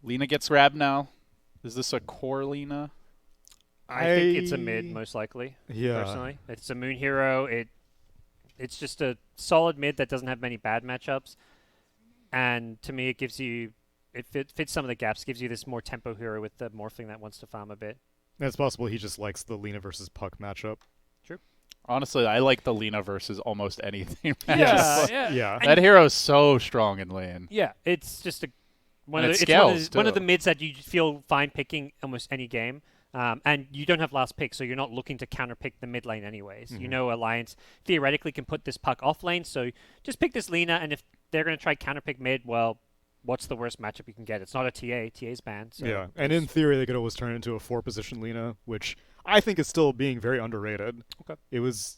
Lina gets grabbed now. Is this a core Lina? I think it's a mid, most likely. Yeah. Personally, it's a Moon Hero. It's just a solid mid that doesn't have many bad matchups, and to me, it gives you fits some of the gaps. Gives you this more tempo hero with the Morphling that wants to farm a bit. It's possible he just likes the Lina versus Puck matchup. True. Honestly, I like the Lina versus almost anything. Yeah. That hero is so strong in lane. Yeah, it's just one And of it the, it's scales, one of the too. mids that you feel fine picking almost any game. And you don't have last pick, so you're not looking to counter pick the mid lane anyways. You know Alliance theoretically can put this Puck off lane, so just pick this Lina, and if they're going to try counter pick mid, well, what's the worst matchup you can get? It's not a TA. TA's banned. So Yeah, and in theory, they could always turn it into a 4-position Lina, which I think is still being very underrated. Okay. It was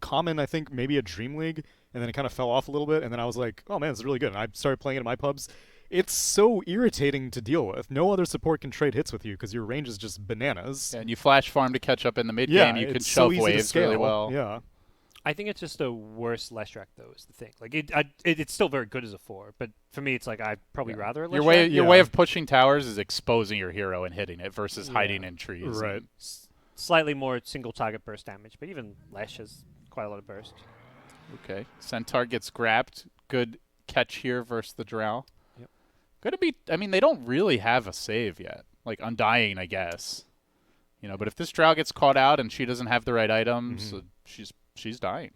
common, I think, maybe at Dream League, and then it kind of fell off a little bit, and then I was like, oh man, this is really good. And I started playing it in my pubs. It's so irritating to deal with. No other support can trade hits with you because your range is just bananas. And you flash farm to catch up in the mid Yeah, game. You can it's so shove easy to waves scale. really well. Yeah. I think it's just a worse Leshrac, though, is the thing. Like it's still very good as a 4, but for me, it's like I'd probably rather a Leshrac. Your way of pushing towers is exposing your hero and hitting it versus hiding in trees. Right. Slightly more single target burst damage, but even Lesh has quite a lot of burst. Okay. Centaur gets grabbed. Good catch here versus the Drow. Yep. Gonna be. I mean, they don't really have a save yet. Like Undying, I guess. But if this Drow gets caught out and she doesn't have the right items, she's dying.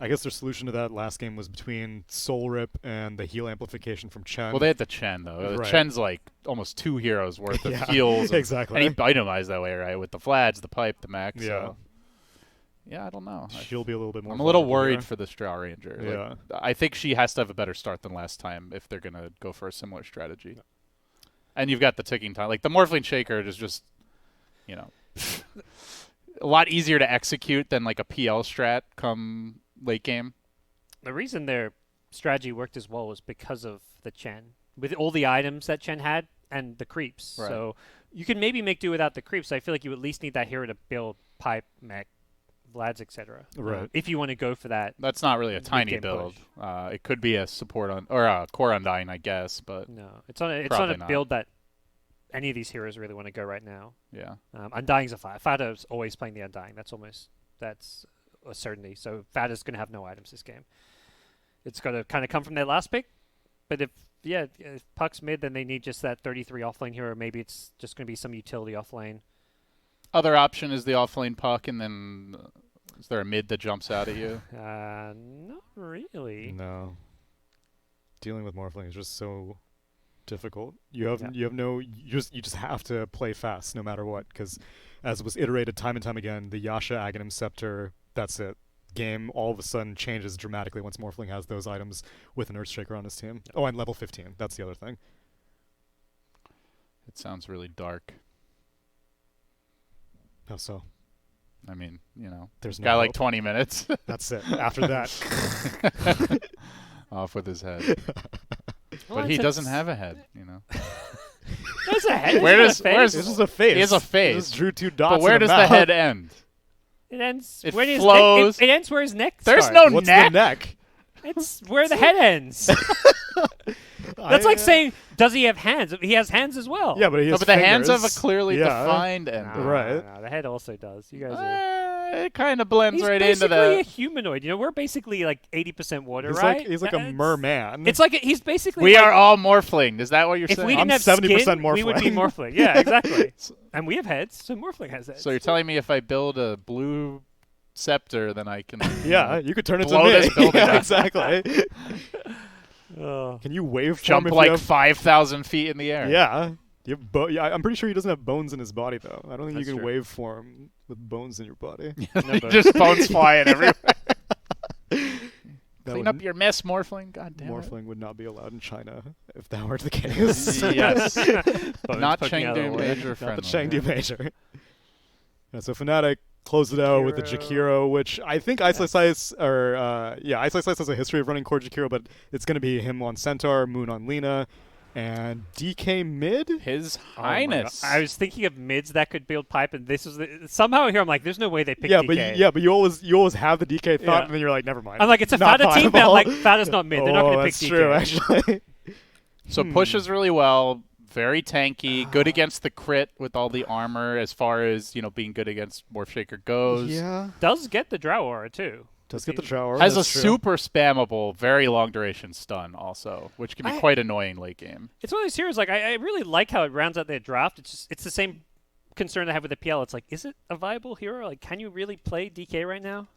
I guess their solution to that last game was between Soul Rip and the heal amplification from Chen. Well, they had the Chen, though. Right. Chen's like almost 2 heroes worth of Yeah, heals. exactly. And he itemized that way, right? With the Vlads, the Pipe, the Max. Yeah. So. Yeah, I don't know. She'll be a little bit more. I'm a little vulnerable worried there. for this Drow Ranger. Yeah. I think she has to have a better start than last time if they're going to go for a similar strategy. Yeah. And you've got the ticking time. Like, the Morphling Shaker is just, a lot easier to execute than, like, a PL strat come late game. The reason their strategy worked as well was because of the Chen. With all the items that Chen had and the creeps. Right. So you can maybe make do without the creeps. I feel like you at least need that hero to build Pipe, Mech, Vlads, etc. Right. If you want to go for that. That's not really a tiny mid-game build. push. It could be a support or a core Undying, I guess, but No, it's not Probably a not. build that any of these heroes really want to go right now. yeah. Undying's a Fada. Fada's always playing the Undying. That's a certainty. So Fada's going to have no items this game. It's got to kind of come from their last pick. But if Puck's mid, then they need just that 33 offlane hero. Maybe it's just going to be some utility offlane. Other option is the offlane Puck, and then is there a mid that jumps out at you? Not really. No. Dealing with Morphling is just so difficult. You just have to play fast no matter what, because as was iterated time and time again, the Yasha Aghanim Scepter, that's it. Game all of a sudden changes dramatically once Morphling has those items with an Earthshaker on his team. Oh, and level 15. That's the other thing. It sounds really dark. How so? I mean, There's no got like hope. 20 minutes That's it. After that. off with his head. Well, But he it's- doesn't have a head, There's a head. Where There's does- a face. where's- This is a face. He has a face. This drew 2 dots. But where in does a the mouth. head end? It ends. It where his flows. Neck, it ends where his neck There's starts. no What's neck. the neck? It's where the head ends. That's like saying, does he have hands? He has hands as well. Yeah, but he No, has but the hands have a fingers. clearly Yeah. defined end. No, Right. no, the head also does. You guys are... It kind of blends He's right into basically a that. humanoid. We're basically like 80% water, He's right? he's like a It's- merman. It's like he's basically. We like, are all Morphling. Is that what you're If saying? we didn't I'm have 70% skin, we would be Morphling. Morphling. Yeah, exactly. And we have heads, so Morphling has heads. So you're telling me if I build a blue scepter, then I can yeah, you could turn into blow me. this building Yeah, up. exactly. Oh. Can you wave jump if like you have... 5,000 feet in the air. Yeah. You have yeah, I'm pretty sure he doesn't have bones in his body, though. I don't think That's you can true. waveform with bones in your body. Just bones flying everywhere. That Clean would- up your mess, Morphling. God damn Morphling would not be allowed in China if that were the case. it. Yes. Bones Not poking out of Chengdu the way. major Not friendly. the Chengdu major. Yeah, so Fnatic closed it out with the Jakiro, which I think Isolice Isolice has a history of running core Jakiro, but it's going to be him on Centaur, Moon on Lina, and DK mid. His Oh my Highness. God. I was thinking of mids that could build pipe, and this was somehow here. I'm like, there's no way they picked Yeah, DK. but you always have the DK thought, Yeah. and then you're like, never mind. I'm like, it's a Not Fada team, but I'm viable. like, Fada's not mid. They're not Oh, going to pick that's DK. true, actually. So pushes really well, very tanky, good against the crit with all the armor as far as, being good against Morph Shaker goes. Yeah. Does get the Drow Aura, too. Does get the Drow Aura. Has a that's true. super spammable, very long duration stun also, which can be quite annoying late game. It's one of those heroes, like, I really like how it rounds out their draft. It's the same concern I have with the PL. It's like, is it a viable hero? Like, can you really play DK right now?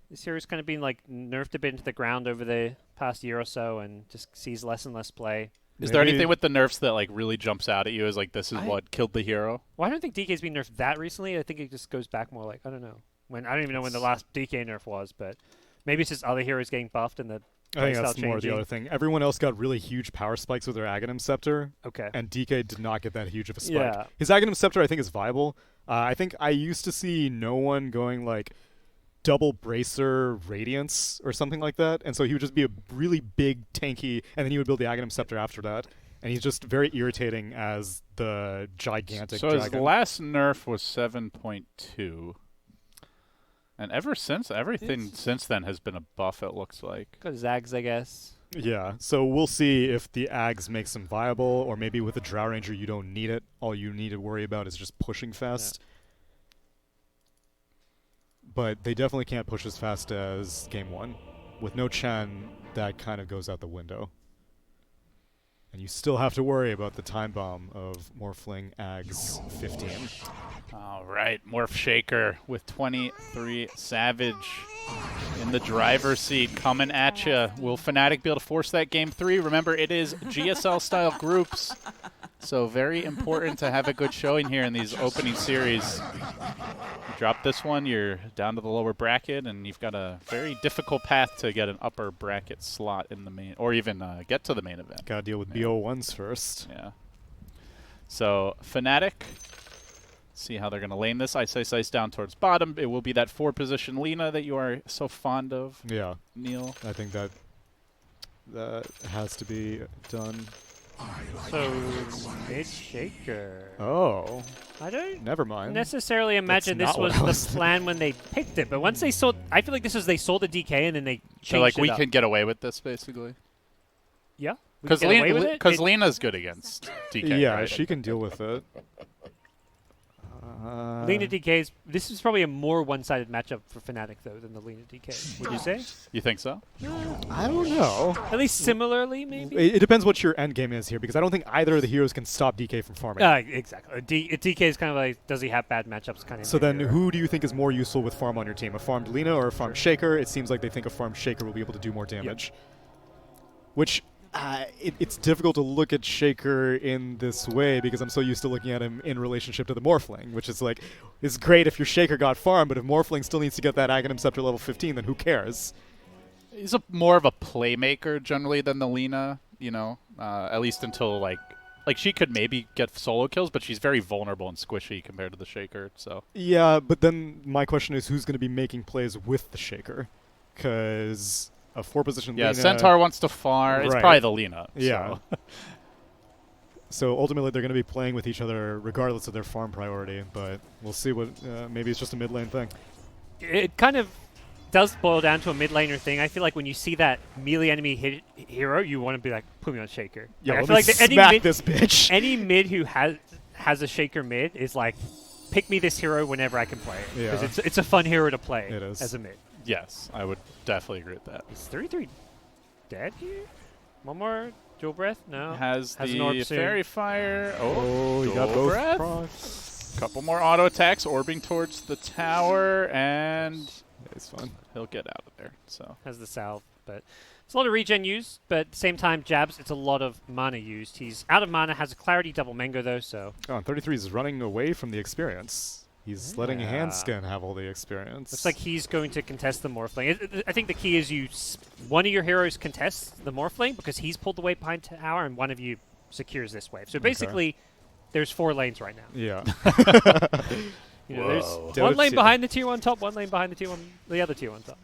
This hero's kind of been, like, nerfed a bit into the ground over the past year or so and just sees less and less play. Is there anything with the nerfs that like really jumps out at you as like this is what killed the hero? Well, I don't think DK's been nerfed that recently. I think it just goes back more like, I don't know. I don't even know when the last DK nerf was, but maybe it's just other heroes getting buffed and the I think that's changing. more the other thing. Everyone else got really huge power spikes with their Aghanim Scepter. Okay. And DK did not get that huge of a spike. Yeah. His Aghanim Scepter, I think, is viable. I think I used to see no one going like double bracer radiance or something like that, and so he would just be a really big tanky, and then he would build the Aghanim Scepter after that, and he's just very irritating as the gigantic So dragon. his last nerf was 7.2, and ever since everything since then has been a buff. It looks like Got Zags, I guess. Yeah, so we'll see if the Ags makes him viable, or maybe with a Drow Ranger you don't need it. All you need to worry about is just pushing fast. Yeah. But they definitely can't push as fast as Game 1. With no Chen, that kind of goes out the window. And you still have to worry about the time bomb of Morphling Ags 15. all right, Morph Shaker with 23 Savage in the driver's seat coming at you. Will Fnatic be able to force that Game 3? Remember, it is GSL-style groups, so very important to have a good showing here in these opening series. You drop this one, you're down to the lower bracket, and you've got a very difficult path to get an upper bracket slot in the main, or even get to the main event. Gotta deal with BO1s first. Yeah. So Fnatic, see how they're going to lane this. Ice down towards bottom. It will be that 4-position Lina that you are so fond of, Yeah, Neil. I think that has to be done. So, mid Shaker. Oh, I don't never mind. necessarily imagine That's this not was what I the was plan when they picked it, but once they saw, I feel like this was they saw the DK and then they changed So like it we up. can get away with this basically. Yeah. We Because can get away with it? It- Lina's good against DK. Yeah, right? she can deal with it. Lina DK's. This is probably a more one-sided matchup for Fnatic though than the Lina DK. Would you say? You think so? I don't know. At least similarly, maybe. It depends what your end game is here, because I don't think either of the heroes can stop DK from farming. Exactly. DK is kind of like, does he have bad matchups? Kind of. So then, who do you think is more useful with farm on your team? A farmed Lina or a farmed Shaker? It seems like they think a farmed Shaker will be able to do more damage. Which, it's difficult to look at Shaker in this way because I'm so used to looking at him in relationship to the Morphling, which is like, it's great if your Shaker got farmed, but if Morphling still needs to get that Aghanim Scepter level 15, then who cares? He's more of a playmaker generally than the Lina, at least until like she could maybe get solo kills, but she's very vulnerable and squishy compared to the Shaker. So Yeah, but then my question is, who's going to be making plays with the Shaker? Because a 4-position Lina... Centaur wants to farm. It's Right. probably the Lina. Yeah. So. So ultimately, they're going to be playing with each other regardless of their farm priority, but we'll see what... maybe it's just a mid-lane thing. It kind of does boil down to a mid laner thing. I feel like when you see that melee enemy hero, you want to be like, put me on Shaker. Yeah, Like, let I feel me like smack mid, this bitch. any mid who has a Shaker mid is like, pick me this hero whenever I can play it. Yeah. Because it's a fun hero to play It is. as a mid. Yes, I would definitely agree with that. Is 33 dead here? One more dual breath? No. Has an orb the soon. Fairy Fire. Oh, you got Dual both breath. procs. Couple more auto attacks, orbing towards the tower, and Yeah, it's fun. he'll get out of there. So Has the salve, but it's a lot of regen used, but at the same time, jabs, it's a lot of mana used. He's out of mana, has a clarity double mango though, so Oh, and 33 is running away from the experience. He's letting Yeah. Handskin have all the experience. looks like he's going to contest the Morphling. I think the key is one of your heroes contests the Morphling because he's pulled the way behind tower, and one of you secures this wave. So basically, there's 4 lanes right now. Yeah. There's Whoa. one lane behind the tier 1 top, one lane behind the other tier 1 top.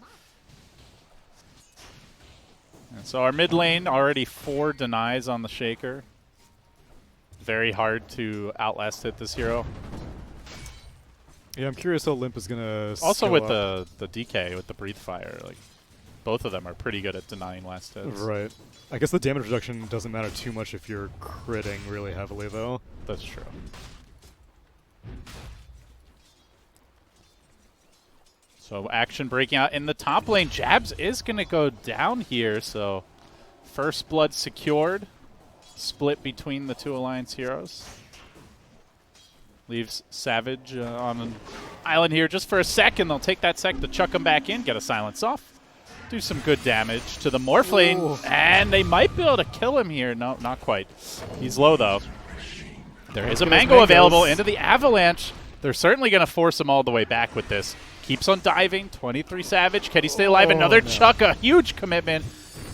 And so our mid lane, already 4 denies on the Shaker. Very hard to outlast hit this hero. Yeah, I'm curious how Limp is going to Also with the DK, with the Breathe Fire. Like, both of them are pretty good at denying last hits. Right. I guess the damage reduction doesn't matter too much if you're critting really heavily, though. That's true. So action breaking out in the top lane. Jabs is going to go down here, so first blood secured. Split between the two Alliance heroes. Leaves Savage on an island here just for a second. They'll take that sec to chuck him back in, get a silence off. Do some good damage to the Morphling, and they might be able to kill him here. No, not quite. He's low, though. There is a mango available into the Avalanche. They're certainly going to force him all the way back with this. Keeps on diving. 23 Savage. Can he stay alive? Another chuck. A huge commitment.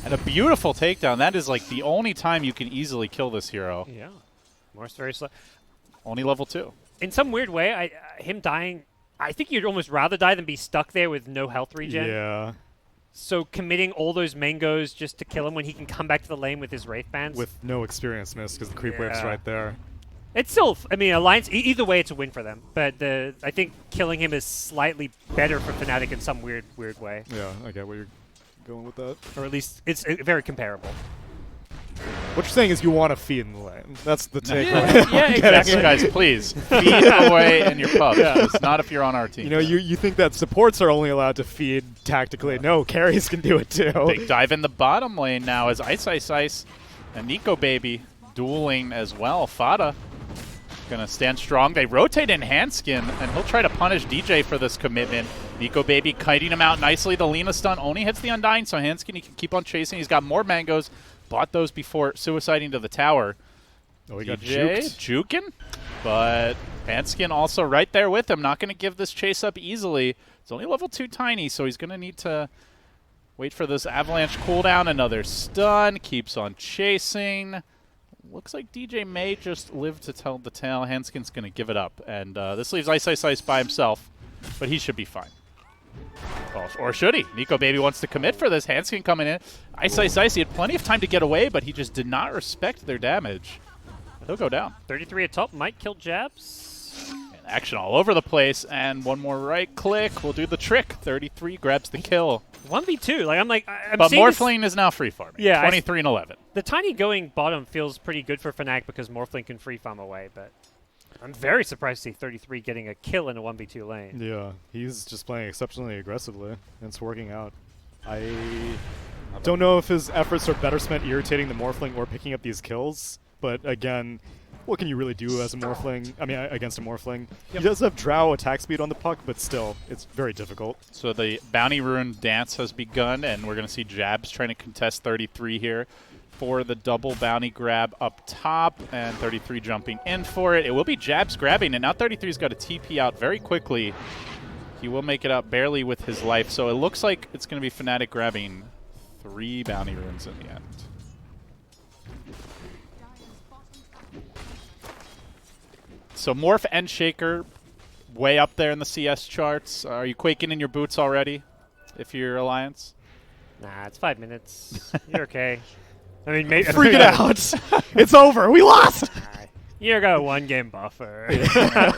And a beautiful takedown. That is like the only time you can easily kill this hero. Yeah. Morph's very slow. Only level 2. In some weird way, him dying, I think you'd almost rather die than be stuck there with no health regen. Yeah. So committing all those mangoes just to kill him when he can come back to the lane with his Wraith Bands. With no experience miss because the creep wave's right there. It's still, I mean, Alliance, either way it's a win for them. But I think killing him is slightly better for Fnatic in some weird way. Yeah, I get where you're going with that. Or at least it's very comparable. What you're saying is you want to feed in the lane. That's the takeaway. Yeah, exactly. Guys, please, feed away in your pubs. It's not if you're on our team. You know, you think that supports are only allowed to feed tactically. No, carries can do it too. Big dive in the bottom lane now as Ice and Nico Baby dueling as well. Fada gonna stand strong. They rotate in Handskin, and he'll try to punish DJ for this commitment. Nico Baby kiting him out nicely. The Lina stun only hits the Undying, so Handskin, he can keep on chasing. He's got more mangoes. Bought those before suiciding to the tower. Oh, he got DJ juked. juking, but Handskin also right there with him. Not going to give this chase up easily. It's only level 2 tiny, so he's going to need to wait for this Avalanche cooldown. Another stun. Keeps on chasing. Looks like DJ may just live to tell the tale. Handskin's going to give it up, and this leaves Ice by himself, but he should be fine. Oh, or should he? Nico Baby wants to commit for this. Handskin coming in. Ice, he had plenty of time to get away, but he just did not respect their damage. He'll go down. 33 at top might kill Jabs. And action all over the place, and one more right click will do the trick. 33 grabs the kill. 1v2. I'm but seeing Morphling is now free farming. Yeah, 23 and 11. The tiny going bottom feels pretty good for Fnatic because Morphling can free farm away, but I'm very surprised to see 33 getting a kill in a 1v2 lane. Yeah, he's just playing exceptionally aggressively, and it's working out. I don't know if his efforts are better spent irritating the Morphling or picking up these kills, but again, what can you really do as a Morphling? I mean, against a Morphling. He does have Drow attack speed on the puck, but still, it's very difficult. So the Bounty Rune dance has begun, and we're going to see Jabs trying to contest 33 here for the double bounty grab up top, and 33 jumping in for it. It will be Jabs grabbing, and now 33's got a TP out very quickly. He will make it out barely with his life, so it looks like it's going to be Fnatic grabbing 3 bounty runes in the end. So Morph and Shaker way up there in the CS charts. Are you quaking in your boots already if you're Alliance? Nah, it's 5 minutes. You're okay. I mean, maybe Freak it out! It's over! We lost! You got a 1-game buffer.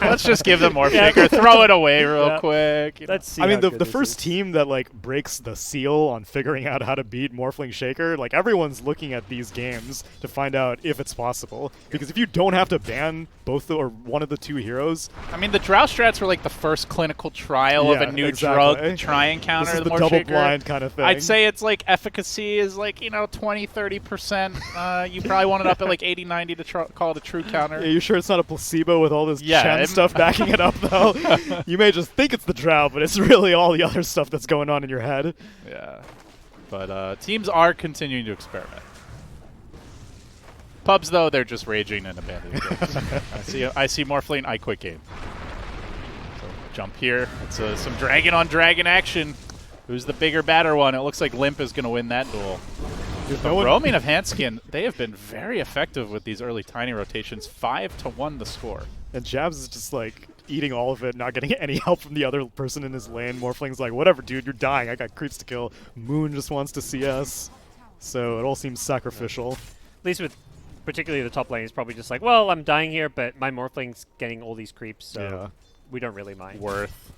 Let's just give them more Shaker. Throw it away real quick. Let's see. I mean, the first team that breaks the seal on figuring out how to beat Morphling Shaker, everyone's looking at these games to find out if it's possible. Because if you don't have to ban both or one of the 2 heroes, I mean, the Drow strats were like the first clinical trial of a new drug try and counter this is the the more double Shaker. blind kind of thing. I'd say it's efficacy is 20-30%. You probably want it up at 80-90 to call it a true counter. Are you sure it's not a placebo with all this Yeah, Chen stuff backing it up, though? You may just think it's the Drow, but it's really all the other stuff that's going on in your head. Yeah. But teams are continuing to experiment. Pubs, though, they're just raging and abandoning games. I see Morphling, I quit game. So jump here. It's some dragon on dragon action. Who's the bigger, badder one? It looks like Limp is going to win that duel. The roaming of Handskin, they have been very effective with these early tiny rotations. 5-1 the score. And Jabs is just eating all of it, not getting any help from the other person in his lane. Morphling's whatever, dude, you're dying. I got creeps to kill. Moon just wants to CS. So it all seems sacrificial. At least with particularly the top lane, is probably just well, I'm dying here, but my Morphling's getting all these creeps, so we don't really mind. Worth.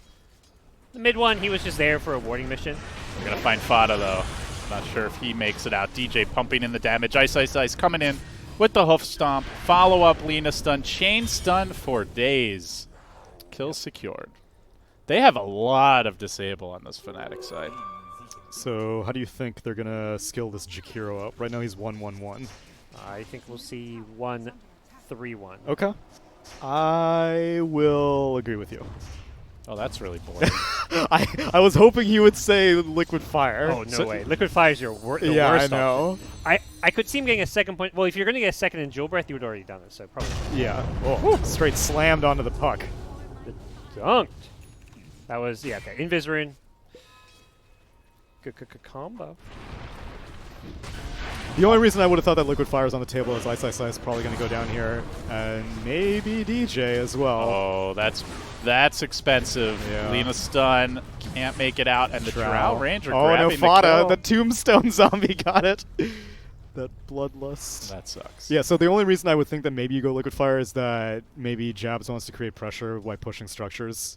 The mid one, he was just there for a warding mission. We're going to find Fada, though. Not sure if he makes it out. DJ pumping in the damage. Ice, Ice, Ice coming in with the hoof stomp. Follow-up Lina stun. Chain stun for days. Kill secured. They have a lot of disable on this Fnatic side. So how do you think they're going to skill this Jakiro up? Right now he's 1-1-1. I think we'll see 1-3-1. Okay. I will agree with you. Oh, that's really boring. I was hoping he would say Liquid Fire. Oh, no way. Liquid Fire is the yeah, worst I know. I could see him getting a second point. Well, if you're going to get a second in Jewel Breath, you would already done it, so probably not. Yeah. Oh, straight slammed onto the puck. Dunked. That was, yeah, okay. Invis Rune. Good combo. The only reason I would have thought that Liquid Fire is on the table is Ice Ice Ice probably going to go down here, and maybe DJ as well. Oh, that's expensive. Yeah. Lina stun, can't make it out, and the Drow Ranger no, grabbing Fada, the the Tombstone Zombie got it. That Bloodlust. That sucks. Yeah, so the only reason I would think that maybe you go Liquid Fire is that maybe Jabs wants to create pressure by pushing structures,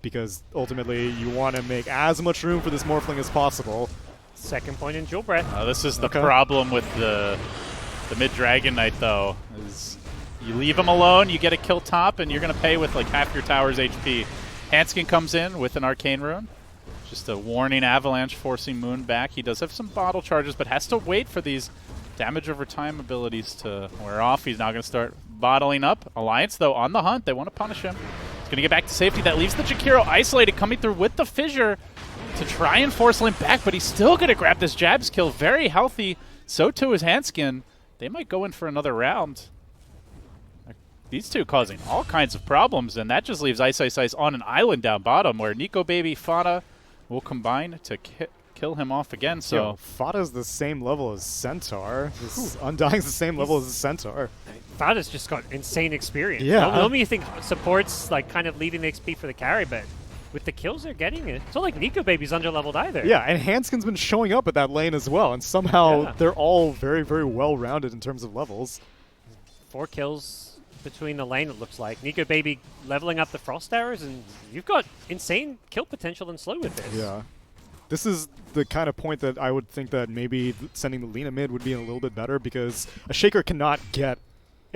because ultimately you want to make as much room for this Morphling as possible. Second point in Jewel Breath. This is the problem with the mid-Dragon Knight, though, is you leave him alone, you get a kill top, and you're going to pay with like half your tower's HP. Hanskin comes in with an Arcane Rune. Just a warning avalanche forcing Moon back. He does have some bottle charges, but has to wait for these damage over time abilities to wear off. He's now going to start bottling up. Alliance, though, on the hunt. They want to punish him. He's going to get back to safety. That leaves the Jakiro isolated, coming through with the Fissure to try and force Limp back, but he's still going to grab this Jabs kill. Very healthy. So too is Hanskin. They might go in for another round. These two causing all kinds of problems, and that just leaves Ice Ice Ice on an island down bottom where Nico Baby, Fada will combine to kill him off again. So Yo, Fada's the same level as Centaur. This Undying's the same level as Centaur. Fada's just got insane experience. Yeah. Normally you think support's like kind of leading the XP for the carry, but with the kills they're getting, it's not like Nico Baby's underleveled either. Yeah, and Hanskin's been showing up at that lane as well, and somehow they're all very, very well-rounded in terms of levels. 4 kills between the lane, it looks like. Nico Baby leveling up the Frost Arrows, and you've got insane kill potential and slow with this. Yeah. This is the kind of point that I would think that maybe sending the Lina mid would be a little bit better, because a Shaker cannot get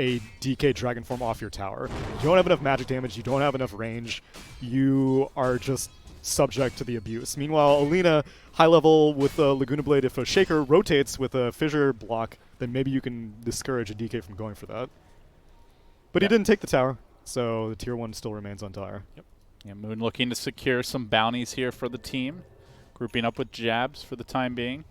a DK Dragon Form off your tower. You don't have enough magic damage, you don't have enough range, you are just subject to the abuse. Meanwhile, Alina, high level with a Laguna Blade, if a Shaker rotates with a Fissure block, then maybe you can discourage a DK from going for that. But he didn't take the tower, so the tier 1 still remains on tower. Yep. Yeah, Moon looking to secure some bounties here for the team. Grouping up with Jabs for the time being.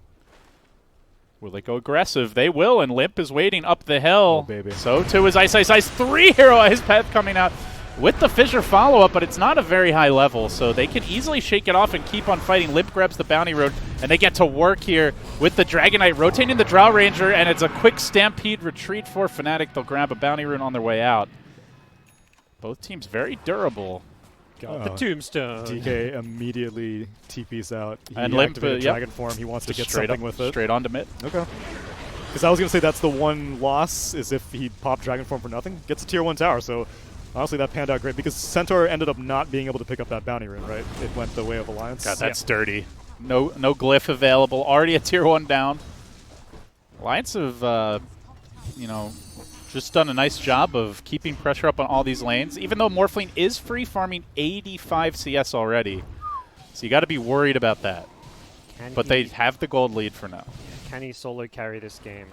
Will they go aggressive? They will, and Limp is waiting up the hill. Oh, baby. So too is Ice Ice Ice. 3 hero at his path coming out with the Fissure follow-up, but it's not a very high level, so they can easily shake it off and keep on fighting. Limp grabs the bounty road, and they get to work here with the Dragon Knight rotating the Drow Ranger, and it's a quick Stampede retreat for Fnatic. They'll grab a bounty rune on their way out. Both teams very durable. Got the Tombstone. DK immediately TP's out. He And Limp, activated Dragon Form. He wants just to get straight something up, with it. Straight on to mid. Okay. Because I was going to say that's the one loss, is if he popped Dragon Form for nothing. Gets a tier 1 tower, so honestly that panned out great. Because Centaur ended up not being able to pick up that bounty rune, right? It went the way of Alliance. God, that's dirty. No glyph available. Already a tier 1 down. Alliance have, you know, just done a nice job of keeping pressure up on all these lanes, even though Morphling is free farming 85 CS already. So you got to be worried about that. But they have the gold lead for now. Can he solo carry this game?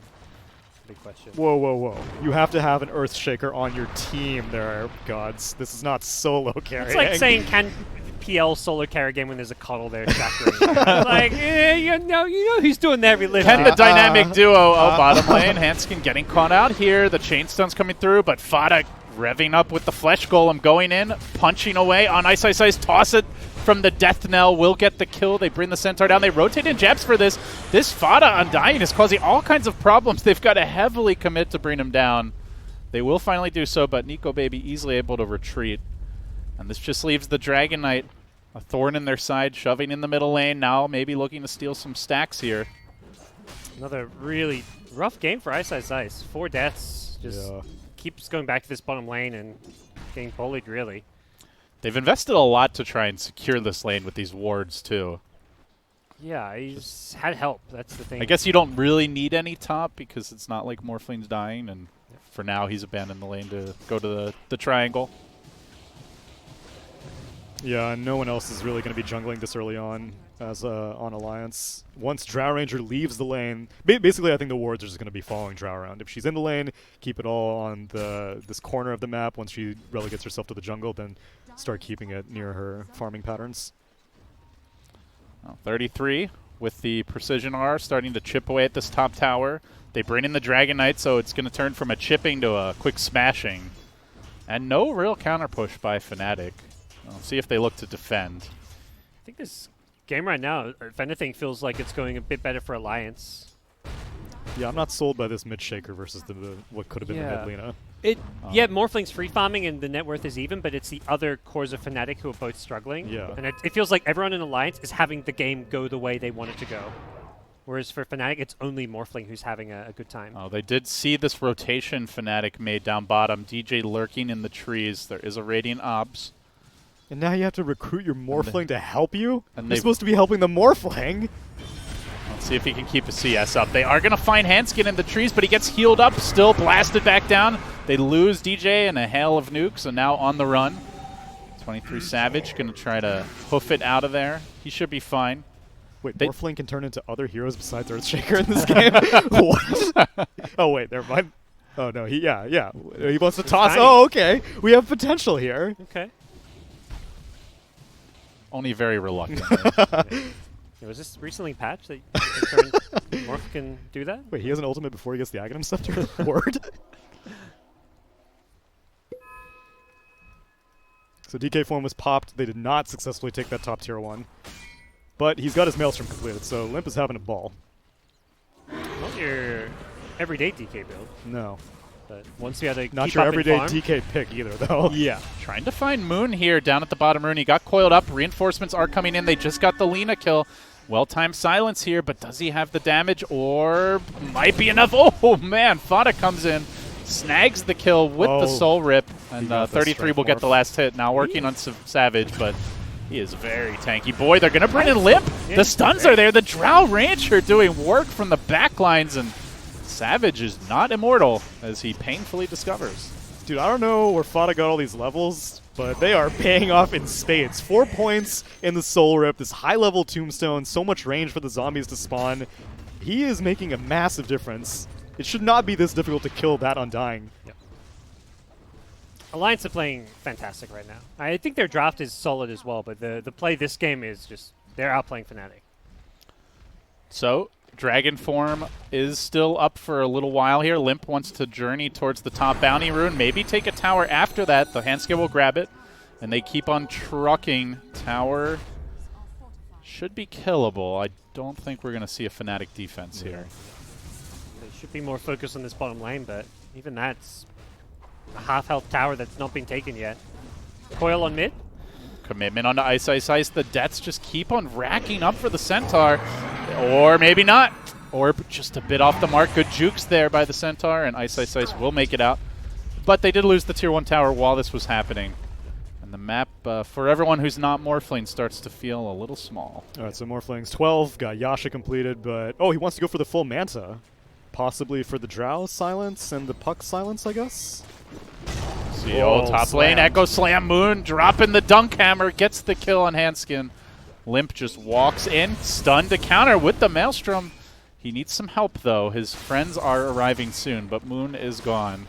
Big question. Whoa, whoa, whoa. You have to have an Earthshaker on your team there, gods. This is not solo carrying. It's like saying, can PL solo carry game when there's a cuddle there shackling? Like, you know who's doing the heavy lifting. And the dynamic duo, bottom lane. Hanskin getting caught out here. The chain stun's coming through, but Fada revving up with the Flesh Golem going in, punching away on Ice Ice Ice. Toss it from the Death Knell. Will get the kill. They bring the Centaur down. They rotate in Jabs for this. This Fada Undying is causing all kinds of problems. They've got to heavily commit to bring him down. They will finally do so, but Nico Baby easily able to retreat. And this just leaves the Dragon Knight a thorn in their side, shoving in the middle lane. Now maybe looking to steal some stacks here. Another really rough game for Ice Ice Ice. 4 deaths. Just keeps going back to this bottom lane and getting bullied, really. They've invested a lot to try and secure this lane with these wards, too. Yeah, he's had help. That's the thing. I guess you don't really need any top because it's not like Morphling's dying, and for now he's abandoned the lane to go to the triangle. Yeah, and no one else is really going to be jungling this early on as on Alliance. Once Drow Ranger leaves the lane, basically I think the wards are just going to be following Drow around. If she's in the lane, keep it all on this corner of the map. Once she relegates herself to the jungle, then start keeping it near her farming patterns. 33 with the Precision R starting to chip away at this top tower. They bring in the Dragon Knight, so it's going to turn from a chipping to a quick smashing. And no real counter push by Fnatic. We'll see if they look to defend. I think this game right now, if anything, feels like it's going a bit better for Alliance. Yeah, I'm not sold by this mid shaker versus what could have been the mid Lina. Yeah, Morphling's free farming and the net worth is even, but it's the other cores of Fnatic who are both struggling. Yeah. And it feels like everyone in Alliance is having the game go the way they want it to go. Whereas for Fnatic, it's only Morphling who's having a good time. Oh, they did see this rotation Fnatic made down bottom. DJ lurking in the trees. There is a Radiant Obs. And now you have to recruit your Morphling to help you? And You're supposed to be helping the Morphling. Let's see if he can keep a CS up. They are going to find Hanskin in the trees, but he gets healed up, still blasted back down. They lose DJ and a hail of nukes, and now on the run. 23 Savage going to try to hoof it out of there. He should be fine. Wait, Morphling can turn into other heroes besides Earthshaker in this game? What? Oh, wait, never mind. Oh, no, yeah. He wants to toss. Tiny. Oh, okay. We have potential here. Okay. Only very reluctant. Was this recently patched that Morph can do that? Wait, he has an ultimate before he gets the Aghanim Scepter? Word? So DK form was popped. They did not successfully take that top tier 1. But he's got his Maelstrom completed, so Limp is having a ball. Not your everyday DK build, No. but once you had to Not keep your up in everyday farm, DK pick either, though. Yeah. Trying to find Moon here down at the bottom rune. He got coiled up. Reinforcements are coming in. They just got the Lina kill. Well-timed silence here, but does he have the damage or might be enough? Oh, man. Fada comes in, snags the kill with the Soul Rip, and 33 will get the last hit. Now working on Savage, but he is very tanky. Boy, they're going to bring in Limp. Yeah, the stuns are there. The Drow Rancher doing work from the backlines, and Savage is not immortal, as he painfully discovers. Dude, I don't know where Fada got all these levels, but they are paying off in spades. 4 points in the Soul Rip, this high-level tombstone, so much range for the zombies to spawn. He is making a massive difference. It should not be this difficult to kill that Undying. Yep. Alliance are playing fantastic right now. I think their draft is solid as well, but the play this game is just, they're outplaying Fnatic. So, Dragon form is still up for a little while here. Limp wants to journey towards the top bounty rune, maybe take a tower after that. The Handskill will grab it, and they keep on trucking. Tower should be killable. I don't think we're going to see a Fnatic defense here. They should be more focused on this bottom lane, but even that's a half-health tower that's not been taken yet. Coil on mid. Commitment onto Ice Ice Ice. The deaths just keep on racking up for the Centaur. Or maybe not. Or just a bit off the mark. Good jukes there by the Centaur, and Ice Ice Ice will make it out. But they did lose the Tier 1 tower while this was happening. And the map, for everyone who's not Morphling, starts to feel a little small. All right, so Morphling's 12, got Yasha completed, but... Oh, he wants to go for the full Manta. Possibly for the Drow silence and the Puck silence, I guess? See, old top lane, Echo Slam, Moon dropping the Dunk Hammer, gets the kill on Hanskin. Limp just walks in, stunned to counter with the Maelstrom. He needs some help, though. His friends are arriving soon, but Moon is gone.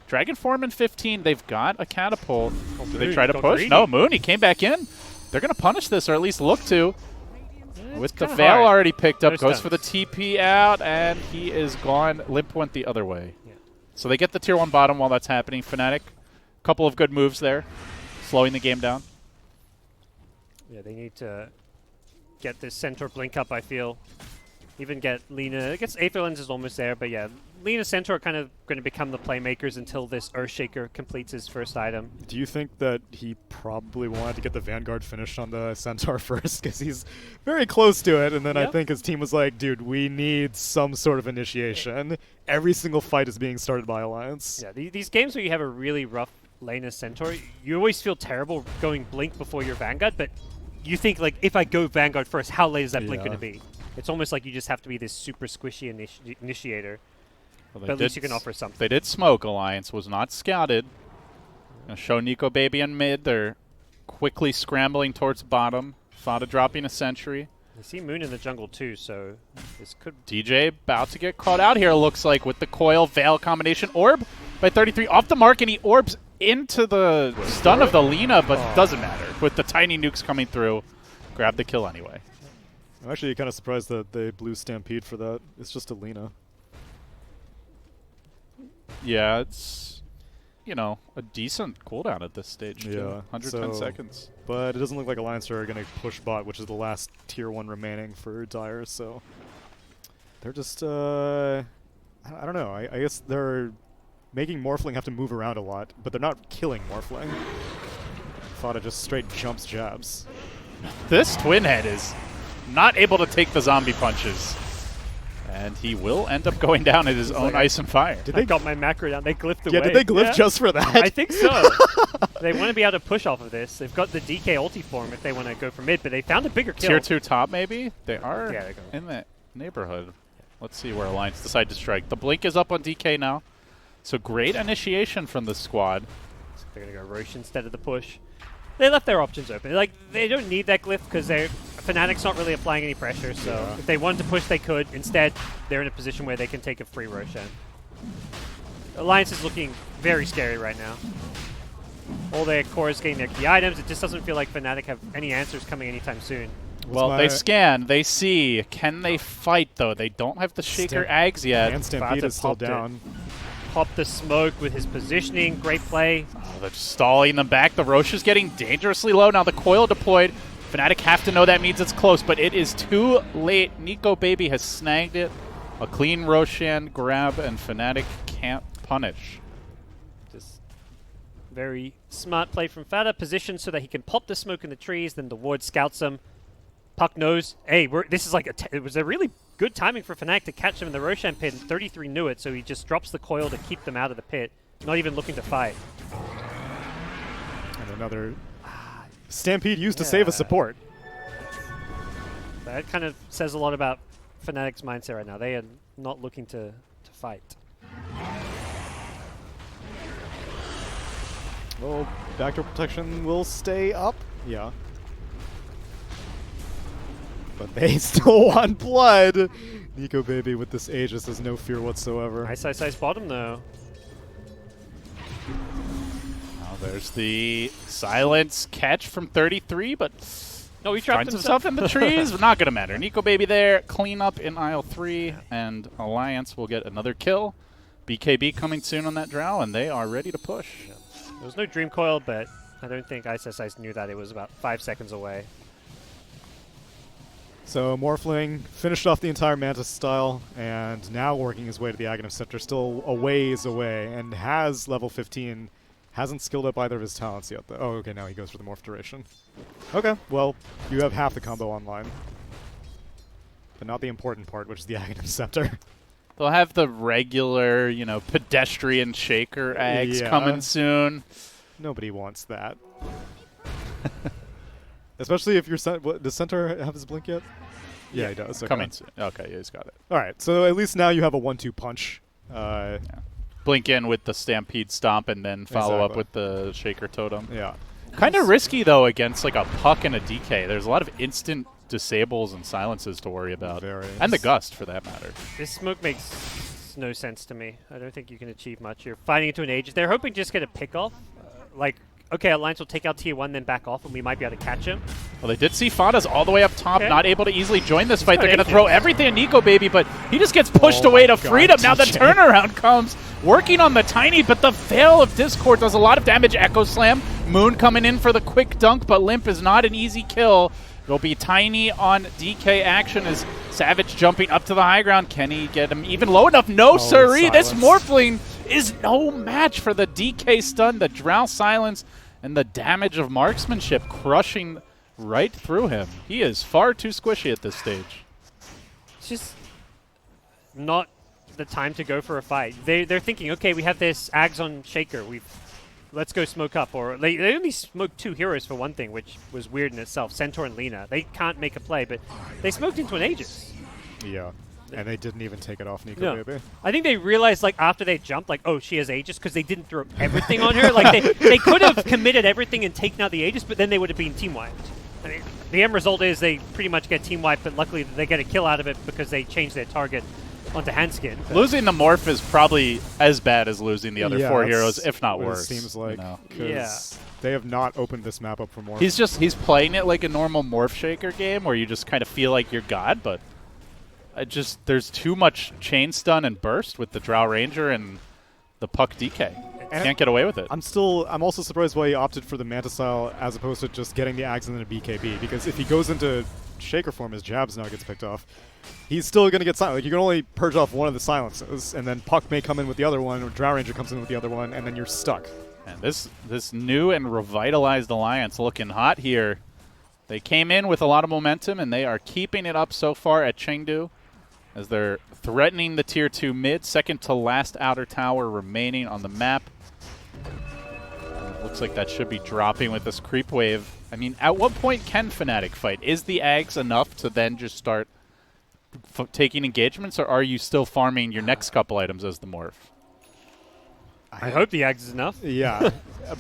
Dragon form in 15, they've got a catapult. Do they try to push? No, Moon, he came back in. They're going to punish this, or at least look to. With the Veil already picked up, goes for the TP out, and he is gone. Limp went the other way. Yeah. So they get the Tier 1 bottom while that's happening. Fnatic, couple of good moves there, slowing the game down. Yeah, they need to get this Centaur blink up, I feel. Even get Lina. I guess Aetherlands is almost there, but yeah, Lina Centaur are kind of going to become the playmakers until this Earthshaker completes his first item. Do you think that he probably wanted to get the Vanguard finished on the Centaur first? Because he's very close to it, and then I think his team was like, dude, we need some sort of initiation. Every single fight is being started by Alliance. Yeah, these games where you have a really rough lane as Centaur, you always feel terrible going blink before your Vanguard, but you think, like, if I go Vanguard first, how late is that blink Yeah. going to be? It's almost like you just have to be this super squishy initiator. Well, But at least you can offer something. They did smoke. Alliance was not scouted. Gonna show Nico Baby in mid. They're quickly scrambling towards bottom. Fada dropping a sentry. I see Moon in the jungle too, so this could... DJ about to get caught out here, looks like, with the coil Veil combination. Orb by 33 off the mark, and he orbs into the stun of the Lina, but doesn't matter. With the tiny nukes coming through, grab the kill anyway. I'm actually kind of surprised that they blew Stampede for that. It's just a Lina. Yeah, it's, you know, a decent cooldown at this stage. Too. Yeah, 110 so- seconds. But it doesn't look like Alliance are going to push bot, which is the last tier 1 remaining for Dire, so they're just, I don't know. I guess they're making Morphling have to move around a lot, but they're not killing Morphling. Fada just straight jumps jabs. This Twin Head is not able to take the zombie punches. And he will end up going down at his own ice and fire. Did they got my macro down? They glyphed away. Yeah, did they glyph just for that? I think so. They want to be able to push off of this. They've got the DK ulti form if they want to go for mid, but they found a bigger kill. Tier 2 top, maybe? They are Yeah, they go. in that neighborhood. Let's see where Alliance decide to strike. The blink is up on DK now. So great initiation from the squad. So they're going to go Roche instead of the push. They left their options open. Like, they don't need that glyph because Fnatic's not really applying any pressure, so if they wanted to push, they could. Instead, they're in a position where they can take a free Roshan. Alliance is looking very scary right now. All their core is getting their key items. It just doesn't feel like Fnatic have any answers coming anytime soon. Well, they scan. They see. Can they fight, though? They don't have the Shaker Ags yet. And Stampede Fada is still popped it. down. Pop the smoke with his positioning. Great play. Oh, they're just stalling them back. The Roche is getting dangerously low. Now the coil deployed. Fnatic have to know that means it's close, but it is too late. Nico Baby has snagged it. A clean Roshan grab, and Fnatic can't punish. Just very smart play from Fada. Positioned so that he can pop the smoke in the trees. Then the ward scouts him. Puck knows, hey, this is like it was a really good timing for Fnatic to catch him in the Roshan pit. And 33 knew it, so he just drops the coil to keep them out of the pit. Not even looking to fight. And another Stampede used to save a support. That kind of says a lot about Fnatic's mindset right now. They are not looking to fight. Well, backdoor protection will stay up. Yeah. But they still want blood. Nico Baby with this Aegis has no fear whatsoever. Nice ice bottom though. Now there's the silence catch from 33, but No, he trapped finds himself in the trees. Not going to matter. Nico Baby there. Clean up in aisle 3, and Alliance will get another kill. BKB coming soon on that drow, and they are ready to push. There was no Dream Coil, but I don't think Ice knew that it was about 5 seconds away. So Morphling finished off the entire Mantis style, and now working his way to the Aghanim Scepter, still a ways away, and has level 15. Hasn't skilled up either of his talents yet, though. Oh, okay, now he goes for the Morph Duration. Okay, well, you have half the combo online. But not the important part, which is the Aghanim Scepter. They'll have the regular, you know, pedestrian shaker eggs coming soon. Nobody wants that. Especially if you're... Does Centaur have his blink yet? Yeah, he does. Okay. Coming soon. Okay, yeah, he's got it. All right, so at least now you have a 1-2 punch. Blink in with the Stampede Stomp and then follow up Exactly. with the Shaker Totem. Yeah. Kind of risky, though, against like a Puck and a DK. There's a lot of instant disables and silences to worry about. Very. And the Gust, for that matter. This smoke makes no sense to me. I don't think you can achieve much. You're fighting into an Aegis. They're hoping to just get a pick off. Like, okay, Alliance will take out tier 1, then back off, and we might be able to catch him. Well, they did see Fada's all the way up top, Okay. not able to easily join this fight. got They're going to Aegis. throw everything at Nico Baby, but he just gets pushed Oh away my to God, freedom. Now the TJ. turnaround comes, working on the Tiny, but the Veil of Discord does a lot of damage. Echo Slam, Moon coming in for the quick dunk, but Limp is not an easy kill. It'll be Tiny on DK action as Savage jumping up to the high ground. Can he get him even low enough? No, sirree. This silence. Morphling is no match for the DK stun, the Drow silence, and the damage of marksmanship crushing right through him. He is far too squishy at this stage. It's just not the time to go for a fight. They're thinking, okay, we have this Ags on Shaker. We've let's go smoke up. Or they only smoked 2 heroes for one thing, which was weird in itself. Centaur and Lina. They can't make a play, but they smoked into an Aegis. Yeah. And they didn't even take it off Nico No. Baby. I think they realized, like, after they jumped, like, oh, she has Aegis, because they didn't throw everything on her. Like, they could have committed everything and taken out the Aegis, but then they would have been team-wiped. I mean, the end result is they pretty much get team-wiped, but luckily they get a kill out of it because they changed their target onto Handskin. Losing the Morph is probably as bad as losing the other 4 heroes, if not what worse. It seems like. You know? 'Cause they have not opened this map up for more. He's playing it like a normal Morph Shaker game where you just kind of feel like you're God, but there's too much chain stun and burst with the Drow Ranger and the Puck DK. And Can't get away with it. I'm also surprised why he opted for the Manta style as opposed to just getting the Ags and then a BKB, because if he goes into Shaker form, his jabs now gets picked off. He's still going to get silent. Like, you can only purge off one of the silences, and then Puck may come in with the other one, or Drow Ranger comes in with the other one, and then you're stuck. And this new and revitalized alliance looking hot here. They came in with a lot of momentum, and they are keeping it up so far at Chengdu as they're threatening the Tier 2 mid, second to last outer tower remaining on the map. And it looks like that should be dropping with this creep wave. I mean, at what point can Fnatic fight? Is the Ags enough to then just start taking engagements, or are you still farming your next couple items as the Morph? I hope the Ags is enough. Yeah,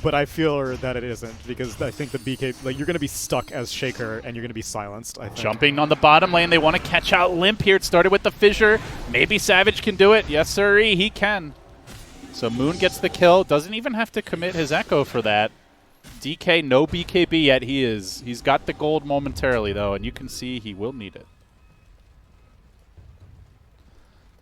but I feel that it isn't, because I think the BK, like, you're going to be stuck as Shaker and you're going to be silenced, I think. Jumping on the bottom lane, they want to catch out Limp here. It started with the fissure. Maybe Savage can do it. Yes, sir, he can. So Moon gets the kill. Doesn't even have to commit his Echo for that. DK, no BKB yet. He's got the gold momentarily, though, and you can see he will need it.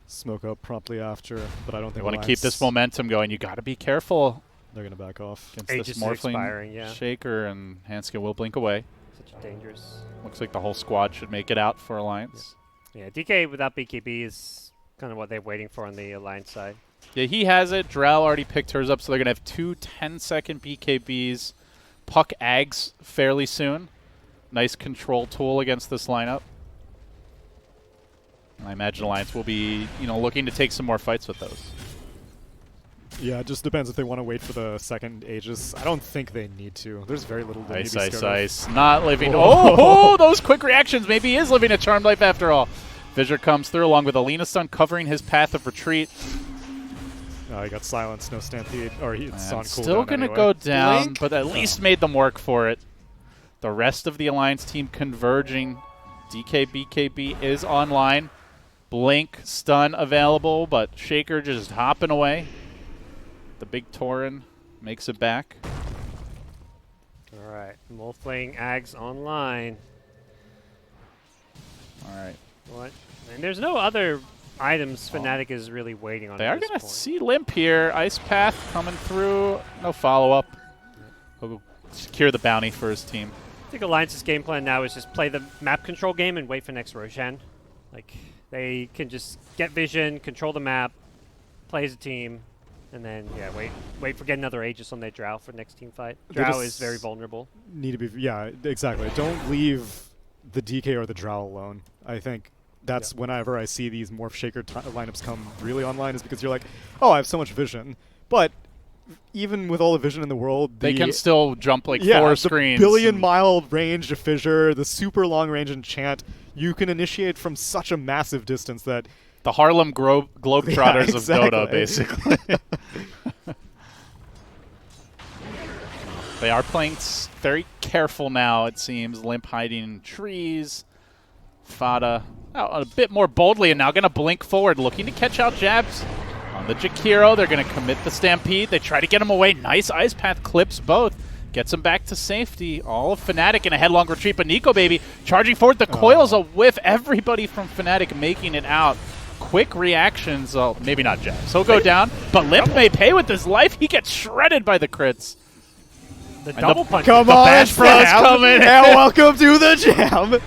Smoke up promptly after, but I don't think They want to keep this momentum going. You got to be careful They're going to back off. against Aegis this is Morphling expiring, yeah. Shaker, and Handskin will blink away. Such a dangerous. Looks like the whole squad should make it out for Alliance. Yeah, DK without BKB is kind of what they're waiting for on the Alliance side. Yeah, he has it. Drow already picked hers up, so they're going to have 2 10-second BKBs. Puck Ags fairly soon. Nice control tool against this lineup. I imagine Alliance will be, looking to take some more fights with those. Yeah, it just depends if they want to wait for the second Aegis. I don't think they need to. There's very little they need to be scared of. Ice. Not living. Oh, those quick reactions. Maybe he is living a charmed life after all. Fissure comes through along with Alina Stun covering his path of retreat. He got silenced, no Stampede. Or it's on cooldown. Still going to anyway. go down, Blink? but at least made them work for it. The rest of the Alliance team converging. DK BKB is online. Blink stun available, but Shaker just hopping away. The big Tauren makes it back. All right, Morphling Ags online. All right. What? And there's no other items Fnatic is really waiting on. They at are this going to point. see Limp here. Ice Path coming through. No follow-up. He'll secure the bounty for his team. I think Alliance's game plan now is just play the map control game and wait for next Roshan. Like, they can just get vision, control the map, play as a team, and then, yeah, wait for getting another Aegis on their Drow for next team fight. Drow is very vulnerable. Need to be, yeah, exactly. Don't leave the DK or the Drow alone. I think that's whenever I see these Morph Shaker lineups come really online, is because you're like, oh, I have so much vision. But even with all the vision in the world, they can still jump like 4 screens. The billion-mile range of Fissure, the super long range enchant, you can initiate from such a massive distance that the Harlem Globetrotters exactly. of Dota, basically. They are playing very careful now, it seems. Limp hiding in trees. Fada out a bit more boldly and now going to blink forward, looking to catch out jabs on the Jakiro. They're going to commit the Stampede. They try to get him away. Nice Ice Path clips both. Gets him back to safety. All of Fnatic in a headlong retreat, but Nico Baby charging forward. The coil's a whiff. Everybody from Fnatic making it out. Quick reactions. Oh, maybe not jabs. He'll go down, but Limp may pay with his life. He gets shredded by the crits. The double punch. Come on, Bash Bros coming. And welcome to the jam.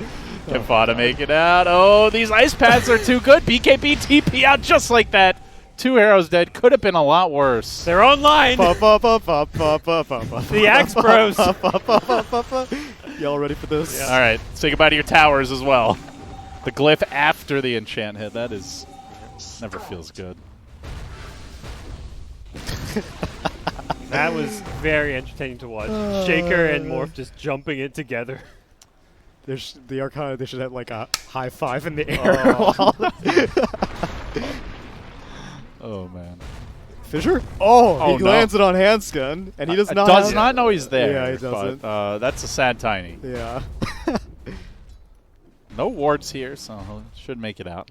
Can Fada make it out? Oh, these ice pads are too good. BKB TP out just like that. 2 arrows dead. Could have been a lot worse. They're online. The Axe Bros. Y'all ready for this? Yeah. All right, say goodbye to your towers as well. The glyph after the enchant hit. That is never feels good. That was very entertaining to watch. Shaker and Morph just jumping it together. They are kind of. They should have like a high five in the air. Oh man. Fisher? Oh, Oh, he no. lands it on Handscan, and he does not. Does have- not know he's there. Yeah, he doesn't. But, that's a sad tiny. Yeah. No wards here, so he should make it out.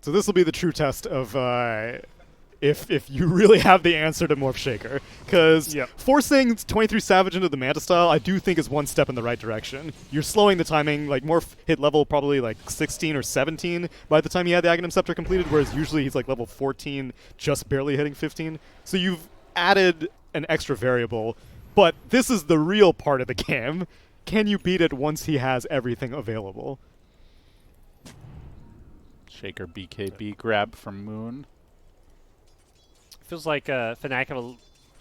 So this will be the true test of if you really have the answer to Morph Shaker. Because Yep. forcing 23 Savage into the Manta style, I do think is one step in the right direction. You're slowing the timing. Like, Morph hit level probably like 16 or 17 by the time he had the Aghanim Scepter completed, whereas usually he's like level 14, just barely hitting 15. So you've added an extra variable, but this is the real part of the game. Can you beat it once he has everything available? Shaker BKB grab from Moon. Feels like Fnatic have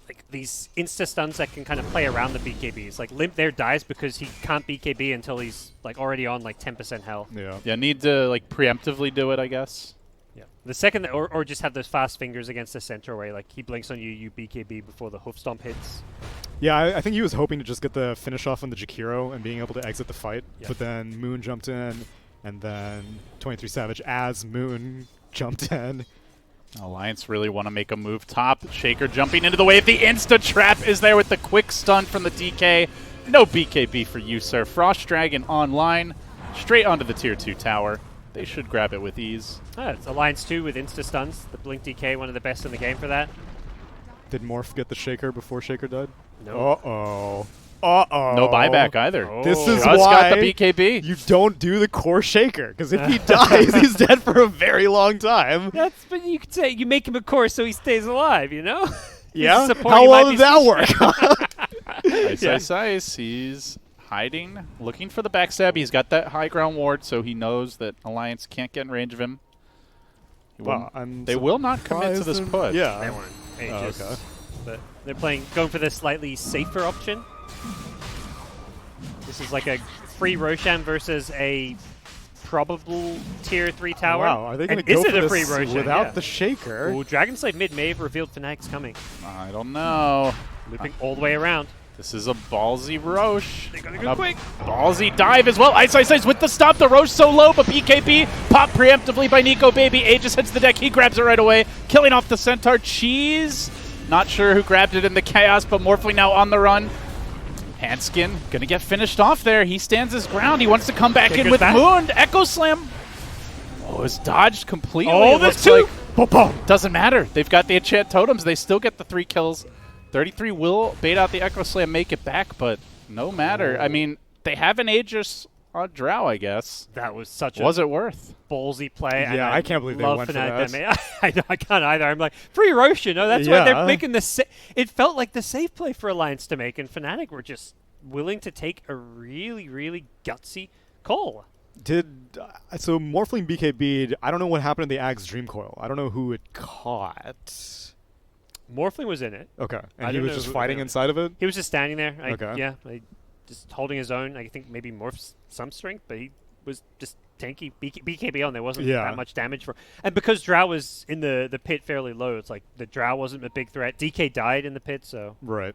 like these insta stuns that can kind of play around the BKBs. Like Limp there dies because he can't BKB until he's like already on like 10% health. Yeah. Yeah, need to like preemptively do it, I guess. Yeah. The second, or just have those fast fingers against the center where like he blinks on you, you BKB before the hoof stomp hits. Yeah, I think he was hoping to just get the finish off on the Jakiro and being able to exit the fight, Yep. but then Moon jumped in, and then 23 Savage as Moon jumped in. Alliance really want to make a move top. Shaker jumping into the wave. The insta trap is there with the quick stun from the DK. No BKB for you, sir. Frost Dragon online, straight onto the tier 2 tower. They should grab it with ease. It's Alliance 2 with insta stuns. The Blink DK, one of the best in the game for that. Did Morph get the Shaker before Shaker died? No. Uh-oh. Uh-oh. No buyback either. Oh. This is Just why got the BKB. you don't do the core Shaker, because if he dies, he's dead for a very long time. But you could say you make him a core so he stays alive, you know? Yeah? support How you might well be did that work? Ice, ice, ice. He's hiding, looking for the backstab. He's got that high ground ward, so he knows that Alliance can't get in range of him. He Well, won't- they will not commit to this surprised push. They Yeah. weren't ages. okay. But they're going for the slightly safer option. This is like a free Roshan versus a probable tier 3 tower. Wow, are they going And to go is it for a free this Roshan? without Yeah. the Shaker? Ooh, Dragonslave mid may have revealed Fnatic's coming. I don't know. Looping all the way around. This is a ballsy Roche. They gotta And go a quick. Ballsy dive as well. Ice, ice, ice with the stop. The Roche so low, but BKB popped preemptively by Nico Baby. Aegis hits the deck. He grabs it right away, killing off the Centaur. Cheese. Not sure who grabbed it in the chaos, but Morphling now on the run. Hanskin gonna get finished off there. He stands his ground. He wants to come back Okay, in goes with back. Moon. Echo Slam. Oh, it's dodged completely. Oh, It there's looks two. like doesn't matter. They've got the enchant totems. They still get the 3 kills. 33 will bait out the Echo Slam, make it back, but no matter. I mean, they have an Aegis on Drow, I guess. That was such Was a it worth? ballsy play. and Yeah, I can't believe they love went for Fnatic that. I can't either. I'm like, free Roshan. No, that's why they're Yeah. making the it felt like the safe play for Alliance to make, and Fnatic were just willing to take a really, really gutsy call. So Morphling BKB'd, I don't know what happened to the Ag's Dream Coil. I don't know who it caught. Morphling was in it. Okay. I And he don't was know just who- fighting yeah. inside of it? He was just standing there. Okay. Yeah, just holding his own. I think maybe Morph's some strength, but he was just tanky. BKB on. There wasn't Yeah. that much damage for. And because Drow was in the pit fairly low, it's like the Drow wasn't a big threat. DK died in the pit, so Right.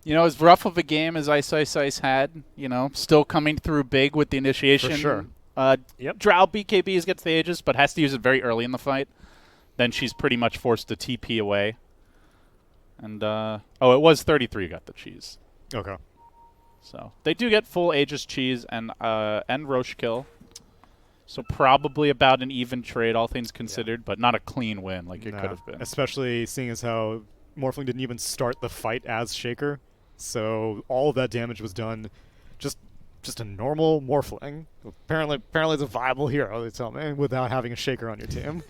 You know, as rough of a game as Ice Ice Ice had, you know, still coming through big with the initiation. For sure. Yep. Drow BKBs gets the Aegis, but has to use it very early in the fight. Then she's pretty much forced to TP away. And, oh, it was 33 got the cheese. Okay. So they do get full Aegis cheese and Roche kill. So probably about an even trade, all things considered, but not a clean win like it Nah. could have been. Especially seeing as how Morphling didn't even start the fight as Shaker. So all of that damage was done just a normal Morphling. Apparently it's a viable hero, they tell me, without having a Shaker on your team.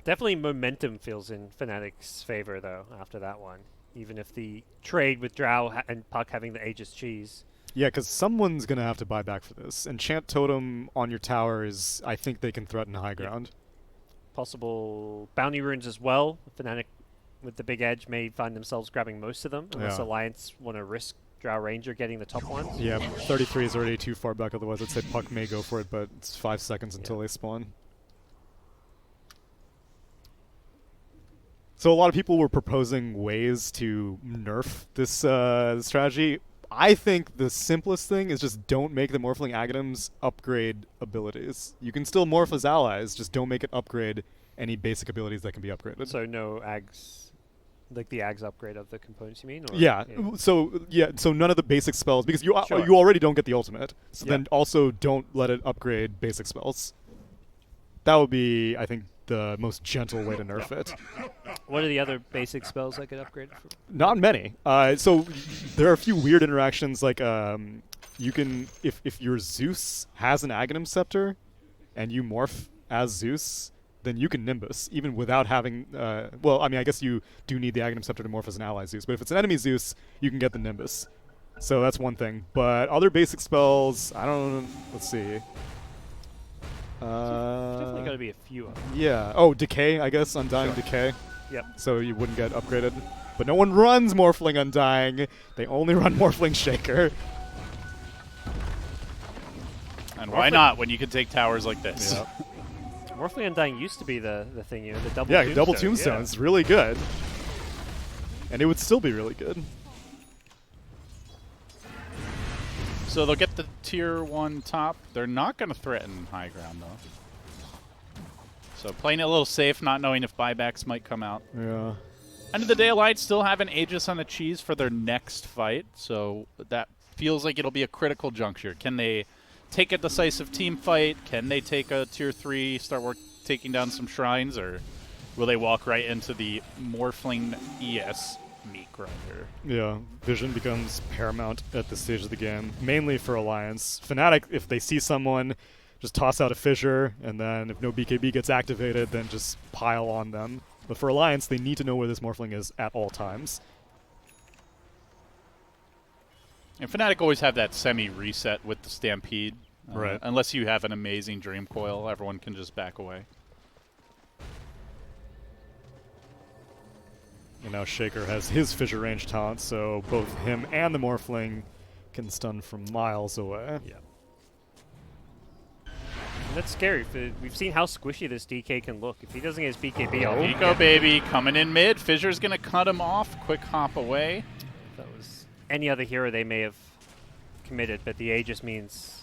definitely momentum feels in Fnatic's favor though after that one. Even if the trade with Drow and Puck having the Aegis cheese. Yeah, because someone's going to have to buy back for this. Enchant Totem on your tower is, I think they can threaten high ground. Possible bounty runes as well. Fnatic with the big edge may find themselves grabbing most of them unless Yeah. Alliance want to risk Drow Ranger getting the top ones. Yeah, 33 is already too far back, otherwise I'd say Puck may go for it, but it's 5 seconds until they spawn. So a lot of people were proposing ways to nerf this strategy. I think the simplest thing is just don't make the Morphling Aghanims upgrade abilities. You can still morph as allies, just don't make it upgrade any basic abilities that can be upgraded. So no Ags, like the Ags upgrade of the components, you mean? Or Yeah. So none of the basic spells, because you Sure. you already don't get the ultimate. So Yeah. then also don't let it upgrade basic spells. That would be, I think, the most gentle way to nerf it. What are the other basic spells that get upgraded? Not many. So there are a few weird interactions, like you can, if your Zeus has an Aghanim Scepter, and you morph as Zeus, then you can Nimbus, even without having, well, I mean, I guess you do need the Aghanim Scepter to morph as an ally Zeus, but if it's an enemy Zeus, you can get the Nimbus. So that's one thing. But other basic spells, I don't, let's see. Definitely got to be a few of them. Yeah. Oh, Decay, I guess, Undying Decay. Yep. So you wouldn't get upgraded. But no one runs Morphling Undying. They only run Morphling Shaker. And why not when you can take towers like this? Yeah. Morphling Undying used to be the thing, you know, the double Yeah, tombstone. double tombstone. It's really good. And it would still be really good. So they'll get the tier 1 top. They're not going to threaten high ground, though. So playing it a little safe, not knowing if buybacks might come out. Yeah. End of the day, Alliance still have an Aegis on the cheese for their next fight, so that feels like it'll be a critical juncture. Can they take a decisive team fight? Can they take a tier 3, start taking down some shrines, or will they walk right into the Morphling ES meat grinder? Yeah, vision becomes paramount at this stage of the game, mainly for Alliance. Fnatic, if they see someone, just toss out a fissure, and then if no BKB gets activated, then just pile on them. But for Alliance, they need to know where this Morphling is at all times. And Fnatic always have that semi-reset with the Stampede. Right. Unless you have an amazing Dream Coil, everyone can just back away. And now Shaker has his fissure range taunt, so both him and the Morphling can stun from miles away. Yeah. That's scary. We've seen how squishy this DK can look. If he doesn't get his BKB off, Nico, baby, coming in mid. Fissure's going to cut him off. Quick hop away. if that was any other hero they may have committed, but the A just means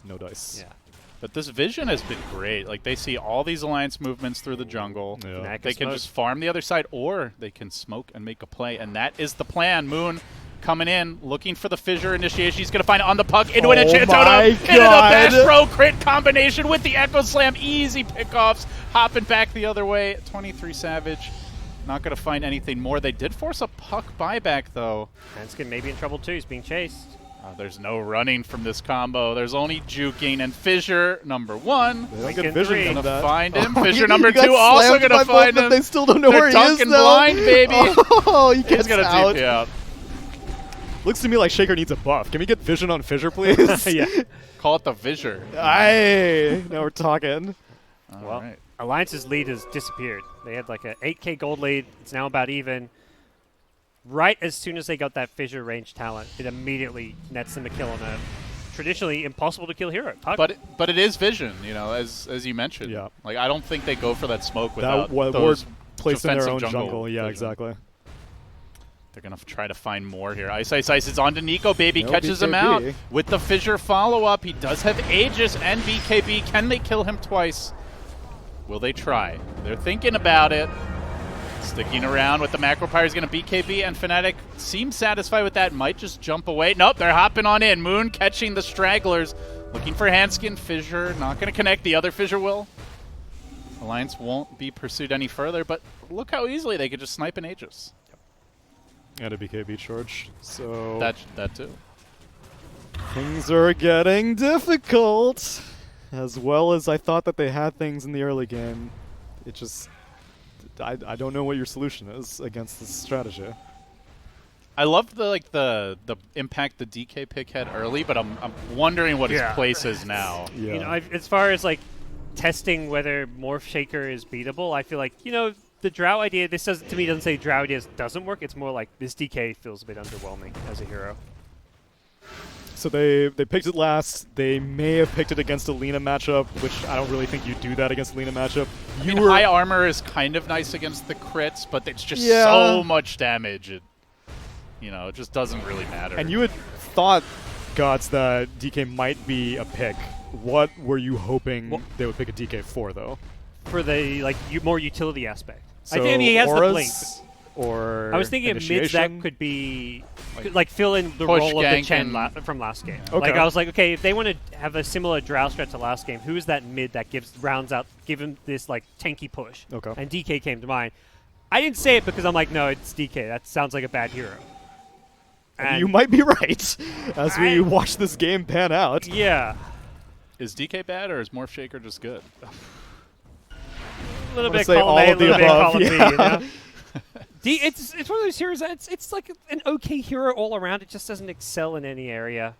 No dice. yeah. But this vision has been great. Like, they see all these Alliance movements through the jungle. Yeah. Fnatic They can smoke. just farm the other side, or they can smoke and make a play, and that is the plan. Moon coming in, looking for the fissure initiation. He's going to find it on the puck, into an Oh Enchanted my Totem, into the God. Bash Pro crit combination with the Echo Slam. Easy pickoffs, hopping back the other way. 23 Savage, not going to find anything more. They did force a puck buyback, though. Hanskin may be in trouble too. He's being chased. There's no running from this combo. There's only juking, and Fissure number 1. They don't Week get in vision 3. from Gonna that. find him. Oh, Fissure you number got 2 also slammed gonna by find both, him. but they still don't know They're where he is dunking now. blind, baby. Oh, he He's gets gonna out. TP out. Looks to me like Shaker needs a buff. Can we get vision on Fissure, please? Yeah. Call it the Fissure. Aye. Now we're talking. All Well, right. Alliance's lead has disappeared. They had like a 8k gold lead. It's now about even. Right as soon as they got that fissure range talent, it immediately nets them a kill on a traditionally impossible to kill hero. Puck. But it is vision, you know, as you mentioned. Yeah. Like, I don't think they go for that smoke without That ward those placed in their defensive own jungle. Yeah, vision. exactly. They're going to try to find more here. Ice. It's on to Nico, baby. No Catches him BKB. out with the Fissure follow-up. He does have Aegis and BKB. Can they kill him twice? Will they try? They're thinking about it. Sticking around with the Macro Pyre is going to BKB, and Fnatic seems satisfied with that. Might just jump away. Nope, they're hopping on in. Moon catching the stragglers. Looking for Hanskin. Fissure not going to connect. The other Fissure will. Alliance won't be pursued any further, but look how easily they could just snipe an Aegis. And a BKB charge. So That too. things are getting difficult. As well as I thought that they had things in the early game, it just I don't know what your solution is against this strategy. I love the impact the DK pick had early, but I'm wondering what his place is now. Yeah. You know, as far as like testing whether Morph Shaker is beatable, I feel like, you know, the Drow idea, this doesn't say Drow ideas doesn't work. It's more like this DK feels a bit underwhelming as a hero. So they picked it last. They may have picked it against a Lina matchup, which I don't really think you do that against a Lina matchup. I mean, high armor is kind of nice against the crits, but it's just so much damage. It just doesn't really matter. And you had thought, Gods, that DK might be a pick. What were you hoping they would pick a DK for, though? For the more utility aspect. So I think he has the blink. Or I was thinking mids that could be like fill in the role of the Chen from last game. Okay. Like I was like, okay, if they want to have a similar drow strat to last game, who is that mid that give him this like tanky push? Okay. And DK came to mind. I didn't say it because I'm like, no, it's DK. That sounds like a bad hero. And you might be right as we watch this game pan out. Yeah. Is DK bad or is Morph Shaker just good? A little bit column A, a little bit column B, you know? It's one of those heroes that it's like an okay hero all around. It just doesn't excel in any area.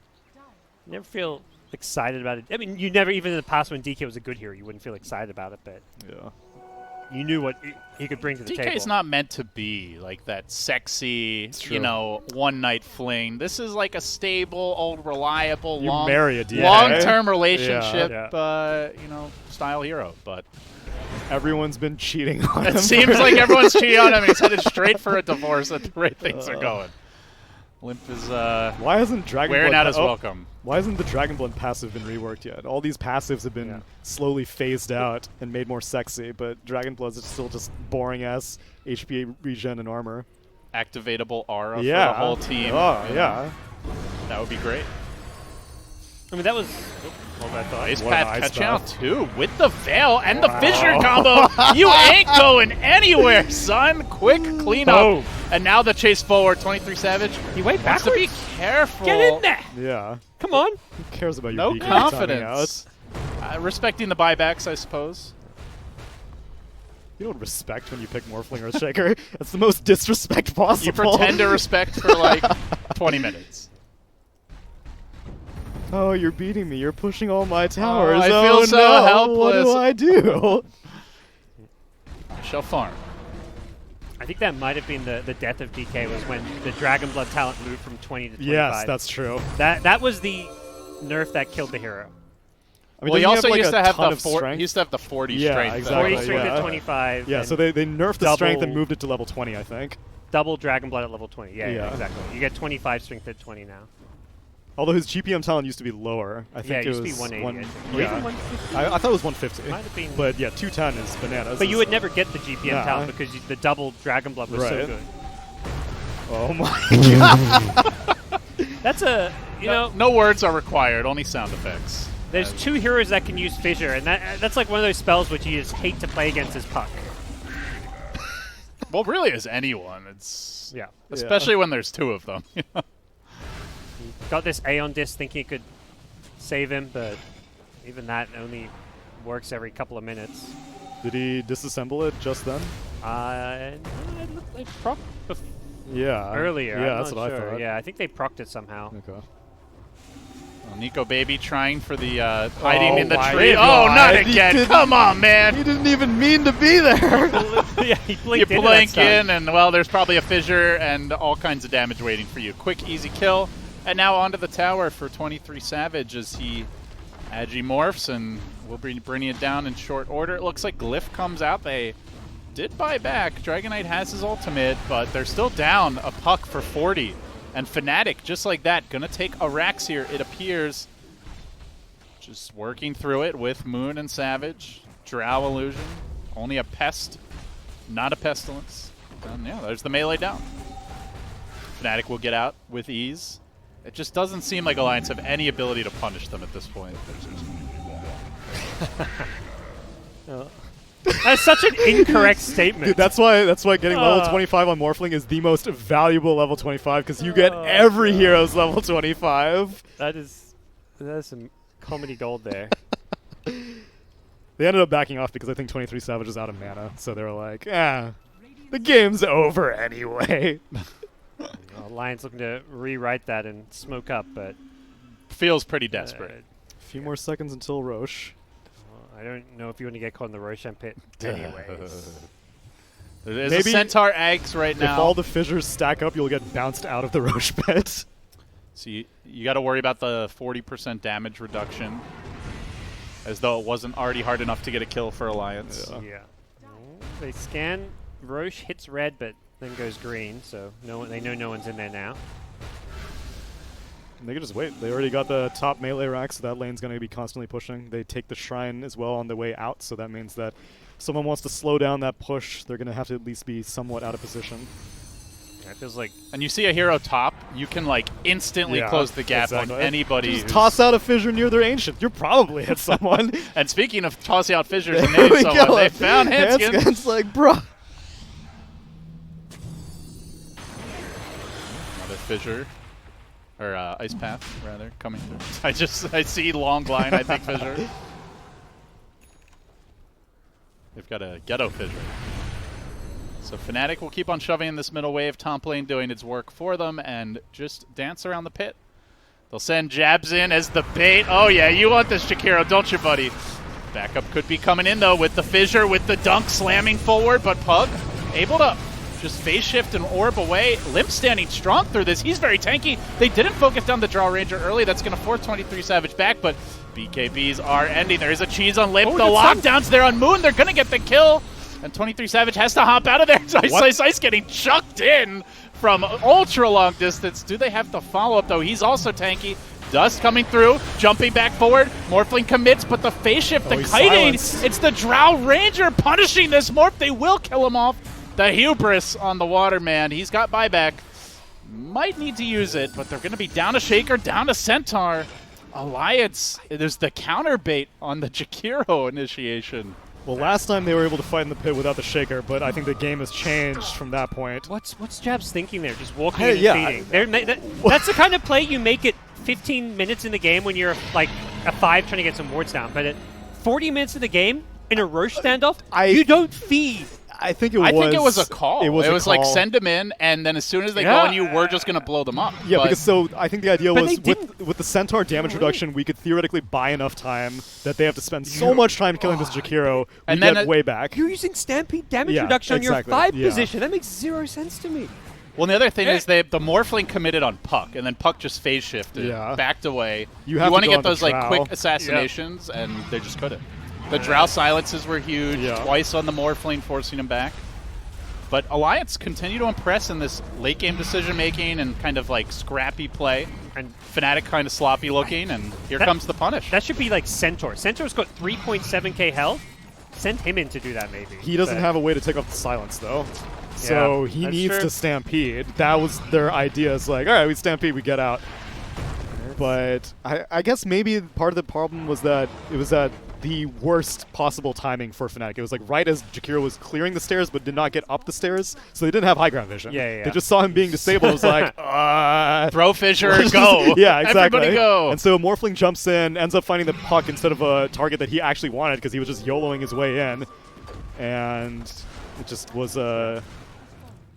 Never feel excited about it. I mean, you never, even in the past when DK was a good hero, you wouldn't feel excited about it, but you knew what he could bring to the table. DK is not meant to be like that sexy, one-night fling. This is like a stable, old, reliable, long-term relationship, style hero. But everyone's been cheating on him. It seems like everyone's cheating on him. He's headed straight for a divorce at the rate things are going. Limp is why hasn't wearing out his welcome. Why hasn't the Dragonblood passive been reworked yet? All these passives have been slowly phased out and made more sexy, but Dragonblood's is still just boring-ass HP regen and armor. Activatable aura for the whole team. Oh, yeah. That would be great. I mean, that was... Ice Path catching out too with the Veil and the Fissure combo. You ain't going anywhere, son. Quick cleanup. And now the chase forward. 23 Savage. He went backwards. To be careful. Get in there. Yeah. Come on. Who cares about your no confidence. Respecting the buybacks, I suppose. You don't respect when you pick Morphling or Shaker. That's the most disrespect possible. You pretend to respect for like 20 minutes. Oh, you're beating me. You're pushing all my towers. I feel so helpless. What do I do? Shall farm. I think that might have been the death of DK was when the Dragonblood talent moved from 20 to 25. Yes, that's true. That was the nerf that killed the hero. I mean, well, he also used to have the 40 strength. Exactly. 40 strength at 25. Yeah, so they nerfed the strength and moved it to level 20, I think. Double Dragonblood at level 20. Yeah, exactly. You get 25 strength at 20 now. Although his GPM talent used to be lower. I think it was used to be 180. I thought it was 150. Might have been. But yeah, 210 is bananas. But you would never get the GPM talent because the double Dragonblood was so good. Oh my god. That's a, no words are required, only sound effects. There's two heroes that can use Fissure, and that's like one of those spells which you just hate to play against as Puck. Well, really as anyone. It's especially when there's two of them. Got this Aeon disc thinking it could save him, but even that only works every couple of minutes. Did he disassemble it just then? It looked like proc earlier. Yeah, I'm that's what sure. I thought. Yeah, I think they procced it somehow. Okay. Well, Nico Baby trying for the hiding in the tree. God. Oh, not again. Come on, man. He didn't even mean to be there. Yeah, he blinked You blink in, and, well, there's probably a fissure and all kinds of damage waiting for you. Quick, easy kill. And now onto the tower for 23 Savage as he Agimorphs, and we'll be bringing it down in short order. It looks like Glyph comes out. They did buy back. Dragon Knight has his ultimate, but they're still down a puck for 40. And Fnatic, just like that, gonna take a Rax here, it appears. Just working through it with Moon and Savage. Drow Illusion. Only a Pest, not a Pestilence. And yeah, there's the melee down. Fnatic will get out with ease. It just doesn't seem like Alliance have any ability to punish them at this point. That's such an incorrect statement. Dude, that's why getting level 25 on Morphling is the most valuable level 25 because you get every hero's level 25. That is some comedy gold there. They ended up backing off because I think 23 Savage is out of mana, so they were like, the game's over anyway. Alliance looking to rewrite that and smoke up, but feels pretty desperate. A few more seconds until Roche. I don't know if you want to get caught in the Roshan pit anyways. There's a Centaur eggs right now. If all the fissures stack up, you'll get bounced out of the Roche pit. So you got to worry about the 40% damage reduction, as though it wasn't already hard enough to get a kill for Alliance. Yeah. They scan. Roche hits red, but then goes green. So they know no one's in there now. They can just wait. They already got the top melee rack, so that lane's going to be constantly pushing. They take the shrine as well on the way out, so that means that if someone wants to slow down that push, they're going to have to at least be somewhat out of position. It feels like... And you see a hero top, you can like instantly close the gap on anybody. Just toss out a fissure near their ancient. You're probably hit someone. And speaking of tossing out fissures and hitting someone, they found Hanskin. Hanskin's like, bro. Another fissure. Or ice path, rather, coming through. I see long line, I think fissure. They've got a ghetto fissure. So Fnatic will keep on shoving in this middle wave, top lane doing its work for them, and just dance around the pit. They'll send jabs in as the bait. Oh yeah, you want this, Jakiro, don't you, buddy? Backup could be coming in, though, with the fissure, with the dunk slamming forward, but Pug able to just phase shift and orb away. Limp standing strong through this. He's very tanky. They didn't focus down the Draw Ranger early. That's going to force 23 Savage back, but BKBs are ending. There is a cheese on Limp. The lockdown's there on Moon. They're going to get the kill. And 23 Savage has to hop out of there. Ice getting chucked in from ultra long distance. Do they have to follow up, though? He's also tanky. Dust coming through, jumping back forward. Morphling commits, but the phase shift, the kiting. It's the Drow Ranger punishing this Morph. They will kill him off. The hubris on the Waterman. He's got buyback. Might need to use it, but they're going to be down a Shaker, down a Centaur. Alliance, there's the counter bait on the Jakiro initiation. Well, last time they were able to fight in the pit without the Shaker, but I think the game has changed from that point. What's Jabs thinking there? Just walking in and feeding. That's the kind of play you make it 15 minutes in the game when you're like a 5 trying to get some wards down. But at 40 minutes of the game, in a Roche standoff, you don't feed. I think it was a call. It was like send them in, and then as soon as they go on you, we're just going to blow them up. Yeah, because I think the idea was with the Centaur damage reduction, we could theoretically buy enough time that they have to spend so much time killing this Jakiro, and then get way back. You're using Stampede damage reduction on your 5 position. That makes 0 sense to me. Well, the other thing is the Morphling committed on Puck, and then Puck just phase shifted, backed away. You want to get those like quick assassinations, and they just couldn't. The Drow silences were huge, twice on the Morphling, forcing him back. But Alliance continue to impress in this late-game decision-making and kind of like scrappy play. And Fnatic kind of sloppy looking, and here comes the punish. That should be like Centaur. Centaur's got 3.7k health. Send him in to do that, maybe. He doesn't have a way to take off the silence, though. So he needs to Stampede. That was their idea. It's like, all right, we Stampede, we get out. But I guess maybe part of the problem was that it was the worst possible timing for Fnatic. It was like right as Jakiro was clearing the stairs but did not get up the stairs, so they didn't have high ground vision. They just saw him being disabled. It was like, throw fissure, go. Yeah, exactly. Everybody go. And so Morphling jumps in, ends up finding the Puck instead of a target that he actually wanted because he was just YOLOing his way in. And it just was a...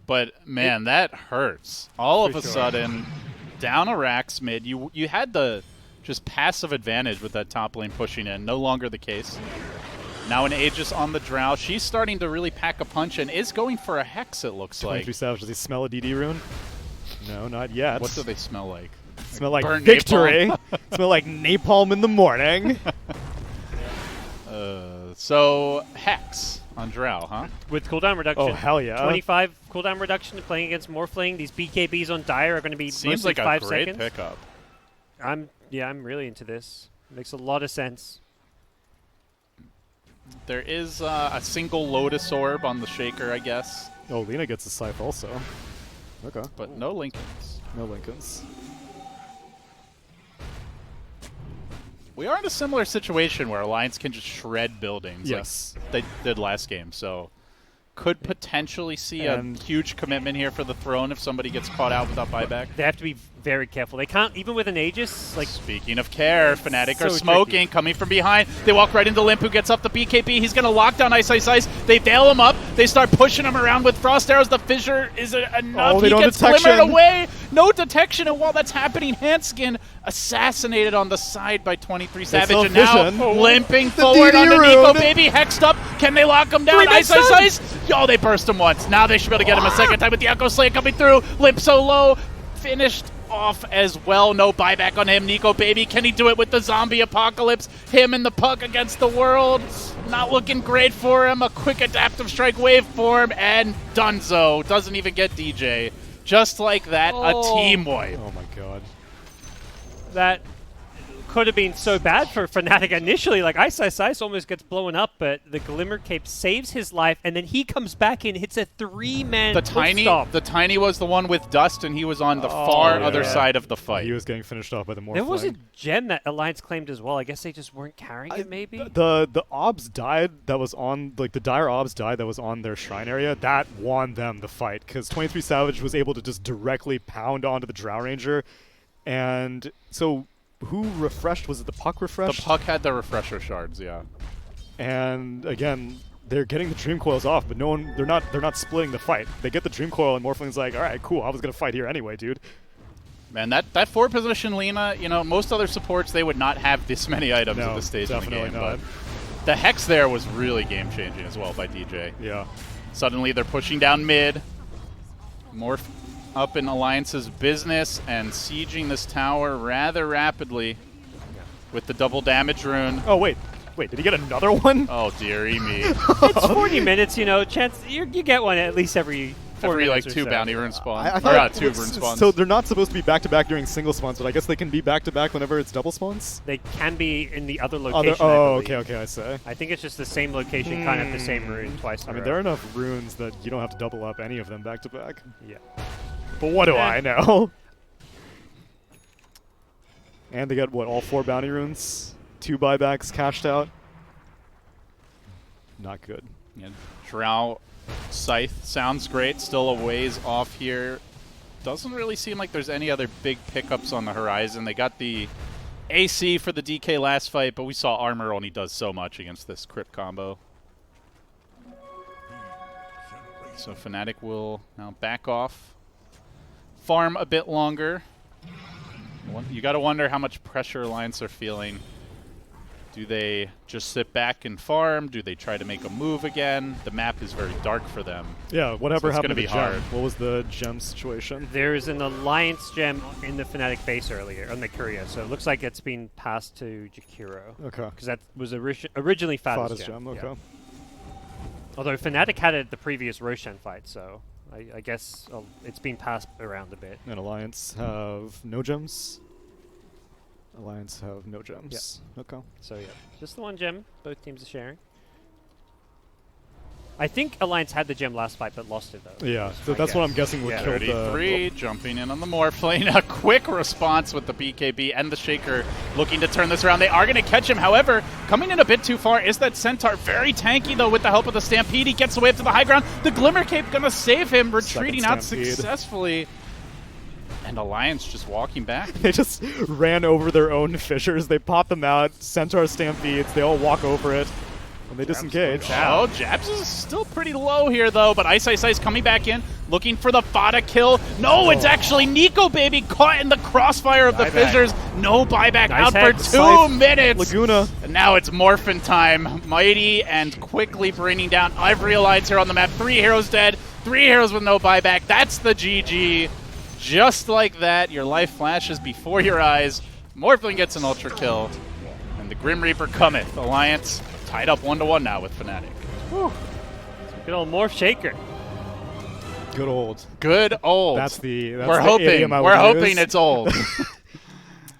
But, man, that hurts. All of a sudden, down a Rax mid, you had the... just passive advantage with that top lane pushing in. No longer the case. Now an Aegis on the Drow. She's starting to really pack a punch and is going for a Hex, it looks like. 23 Savage, does he smell a DD rune? No, not yet. What do they smell like? Smell like victory. Smell like napalm in the morning. So, Hex on Drow, huh? With cooldown reduction. Oh, hell yeah. 25 cooldown reduction playing against Morphling. These BKBs on Dire are going to be Seems like 5 a great seconds. pickup. I'm really into this. Makes a lot of sense. There is a single Lotus Orb on the Shaker, I guess. Oh, Lina gets a Scythe also. Okay. But no Lincolns. No Lincolns. We are in a similar situation where Alliance can just shred buildings like they did last game, so could potentially see a huge commitment here for the throne if somebody gets caught out without buyback. They have to be very careful. They can't, even with an Aegis, like... Speaking of care, Fnatic are smoking, coming from behind. They walk right into Limp, who gets up the BKB. He's going to lock down Ice. They veil him up. They start pushing him around with Frost Arrows. The fissure is enough. He gets glimmered away. No detection, and while that's happening, Hanskin assassinated on the side by 23 Savage, and now limping forward on the Nico Baby, hexed up. Can they lock him down? Ice. Oh, they burst him once. Now they should be able to get him a second time with the Echo Slant coming through. Limp so low, finished off as well. No buyback on him. Nico Baby, can he do it with the zombie apocalypse? Him and the puck against the world. Not looking great for him. A quick adaptive strike waveform, and Dunzo doesn't even get DJ. Just like that, a team wipe. Oh my god. That could have been so bad for Fnatic initially. Like, Ice almost gets blown up, but the Glimmer Cape saves his life, and then he comes back and hits a 3-man stop. The Tiny was the one with Dust, and he was on the far other side of the fight. He was getting finished off by the Morphling. There was a gem that Alliance claimed as well. I guess they just weren't carrying it, maybe? The Obs died that was on, like, the Dire Obs died that was on their shrine area. That won them the fight, because 23 Savage was able to just directly pound onto the Drow Ranger. And so who refreshed? Was it the puck refreshed? The puck had the refresher shards, yeah. And again, they're getting the Dream Coils off, but they're not splitting the fight. They get the Dream Coil, and Morphling's like, all right, cool, I was gonna fight here anyway, dude. Man, that 4 position Lina, you know, most other supports, they would not have this many items at this stage of the game. Not. But the Hex there was really game changing as well by DJ. Yeah. Suddenly they're pushing down mid. Morph up in Alliance's business and sieging this tower rather rapidly with the double damage rune. Oh, wait, did he get another one? Oh, dearie me. It's 40 minutes, you know, chance you get one at least every 4 minutes like or 2 so. bounty rune spawns. I thought 2 rune spawns. So they're not supposed to be back-to-back during single spawns, but I guess they can be back-to-back whenever it's double spawns? They can be in the other location. Okay, I say. I think it's just the same location, kind of the same rune twice in a I mean, row. there are enough runes that you don't have to double up any of them back-to-back. Yeah. But what do I know? And they get, what, all 4 bounty runes? 2 buybacks cashed out? Not good. Yeah, Drow Scythe sounds great. Still a ways off here. Doesn't really seem like there's any other big pickups on the horizon. They got the AC for the DK last fight, but we saw Armor only does so much against this crit combo. So Fnatic will now back off. Farm a bit longer. You got to wonder how much pressure Alliance are feeling. Do they just sit back and farm? Do they try to make a move again? The map is very dark for them. Yeah, whatever so happened to be the gem? hard. What was the gem situation? There's an Alliance gem in the Fnatic base earlier, on the Curia, so it looks like it's been passed to Jakiro. Okay. Because that was originally Fada's gem. Okay. Yeah. Although Fnatic had it at the previous Roshan fight, so I guess it's been passed around a bit. And Alliance have no gems? Alliance have no gems. Yeah. Okay. So yeah, just the one gem both teams are sharing. I think Alliance had the gem last fight but lost it though. Yeah, so that's what I'm guessing would kill the... 33, jumping in on the Morphling. A quick response with the BKB and the Shaker looking to turn this around. They are going to catch him. However, coming in a bit too far is that Centaur. Very tanky though with the help of the Stampede. He gets away up to the high ground. The Glimmer Cape going to save him, retreating out successfully. And Alliance just walking back. They just ran over their own fissures. They pop them out. Centaur stampedes. They all walk over it. And they disengage. Oh, Jabs is still pretty low here, though. But Ice coming back in, looking for the Fada kill. No, it's actually Nico Baby caught in the crossfire of the fissures. No buyback out for 2 minutes. Laguna. And now it's Morphin time. Mighty and quickly bringing down every Alliance here on the map. 3 heroes dead. 3 heroes with no buyback. That's the GG. Just like that, your life flashes before your eyes. Morphling gets an ultra kill, and the Grim Reaper cometh. Alliance tied up 1-1 now with Fnatic. Whew. Good old Morph Shaker. Good old. Good old. That's the we're hoping it's old.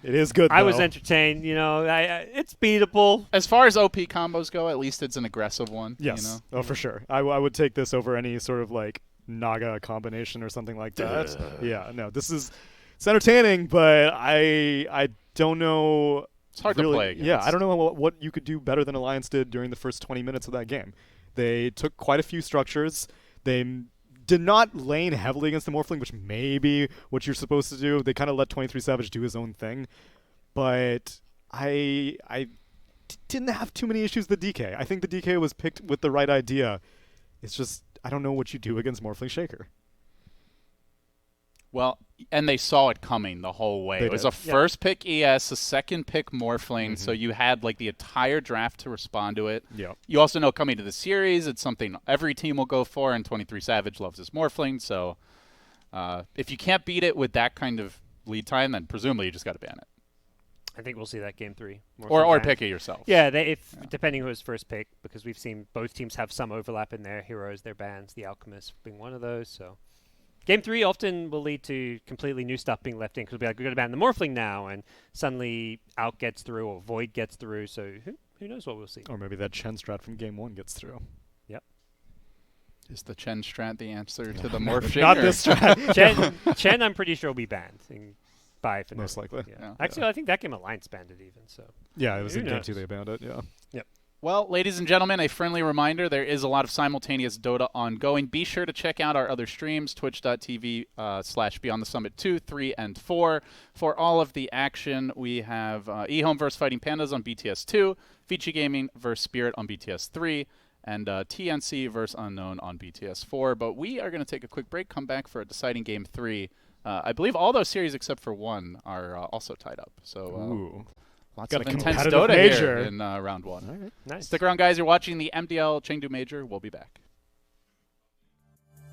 It is good, though. I was entertained. You know, it's beatable. As far as OP combos go, at least it's an aggressive one. Yes. You know? Oh, for sure. I would take this over any sort of like Naga combination or something like that. Yeah, no, it's entertaining, but I don't know. It's hard really, to play against. Yeah, I don't know what you could do better than Alliance did during the first 20 minutes of that game. They took quite a few structures. They did not lane heavily against the Morphling, which may be what you're supposed to do. They kind of let 23 Savage do his own thing. But I didn't have too many issues with the DK. I think the DK was picked with the right idea. It's just, I don't know what you do against Morphling Shaker. Well, and they saw it coming the whole way. It was a first pick ES, a second pick Morphling, so you had like the entire draft to respond to it. Yeah. You also know coming to the series, it's something every team will go for, and 23 Savage loves his Morphling, so if you can't beat it with that kind of lead time, then presumably you just got to ban it. I think we'll see that game 3. Or pick it yourself. Yeah, depending who his first pick, because we've seen both teams have some overlap in their heroes, their bans, the Alchemist being one of those. So game 3 often will lead to completely new stuff being left in, because we'll be like, we're going to ban the Morphling now, and suddenly Out gets through or Void gets through, so who knows what we'll see. Or maybe that Chen strat from game 1 gets through. Yep. Is the Chen strat the answer to the Morph Shaker? Not this strat. Chen, I'm pretty sure will be banned. By Fnatic. Most likely. Yeah. Actually, I think that game Alliance banned it even. So yeah, it was who in game knows? 2 they banned it, yeah. Yep. Well, ladies and gentlemen, a friendly reminder, there is a lot of simultaneous Dota ongoing. Be sure to check out our other streams, twitch.tv/Beyond the Summit 2, 3, and 4. For all of the action, we have eHome vs. Fighting Pandas on BTS 2, Vici Gaming vs. Spirit on BTS 3, and TNC vs. Unknown on BTS 4. But we are going to take a quick break, come back for a deciding game 3. I believe all those series except for one are also tied up. So lots Got of a intense competitive Dota major here in round 1. All right. Nice. Stick around, guys. You're watching the MDL Chengdu Major. We'll be back.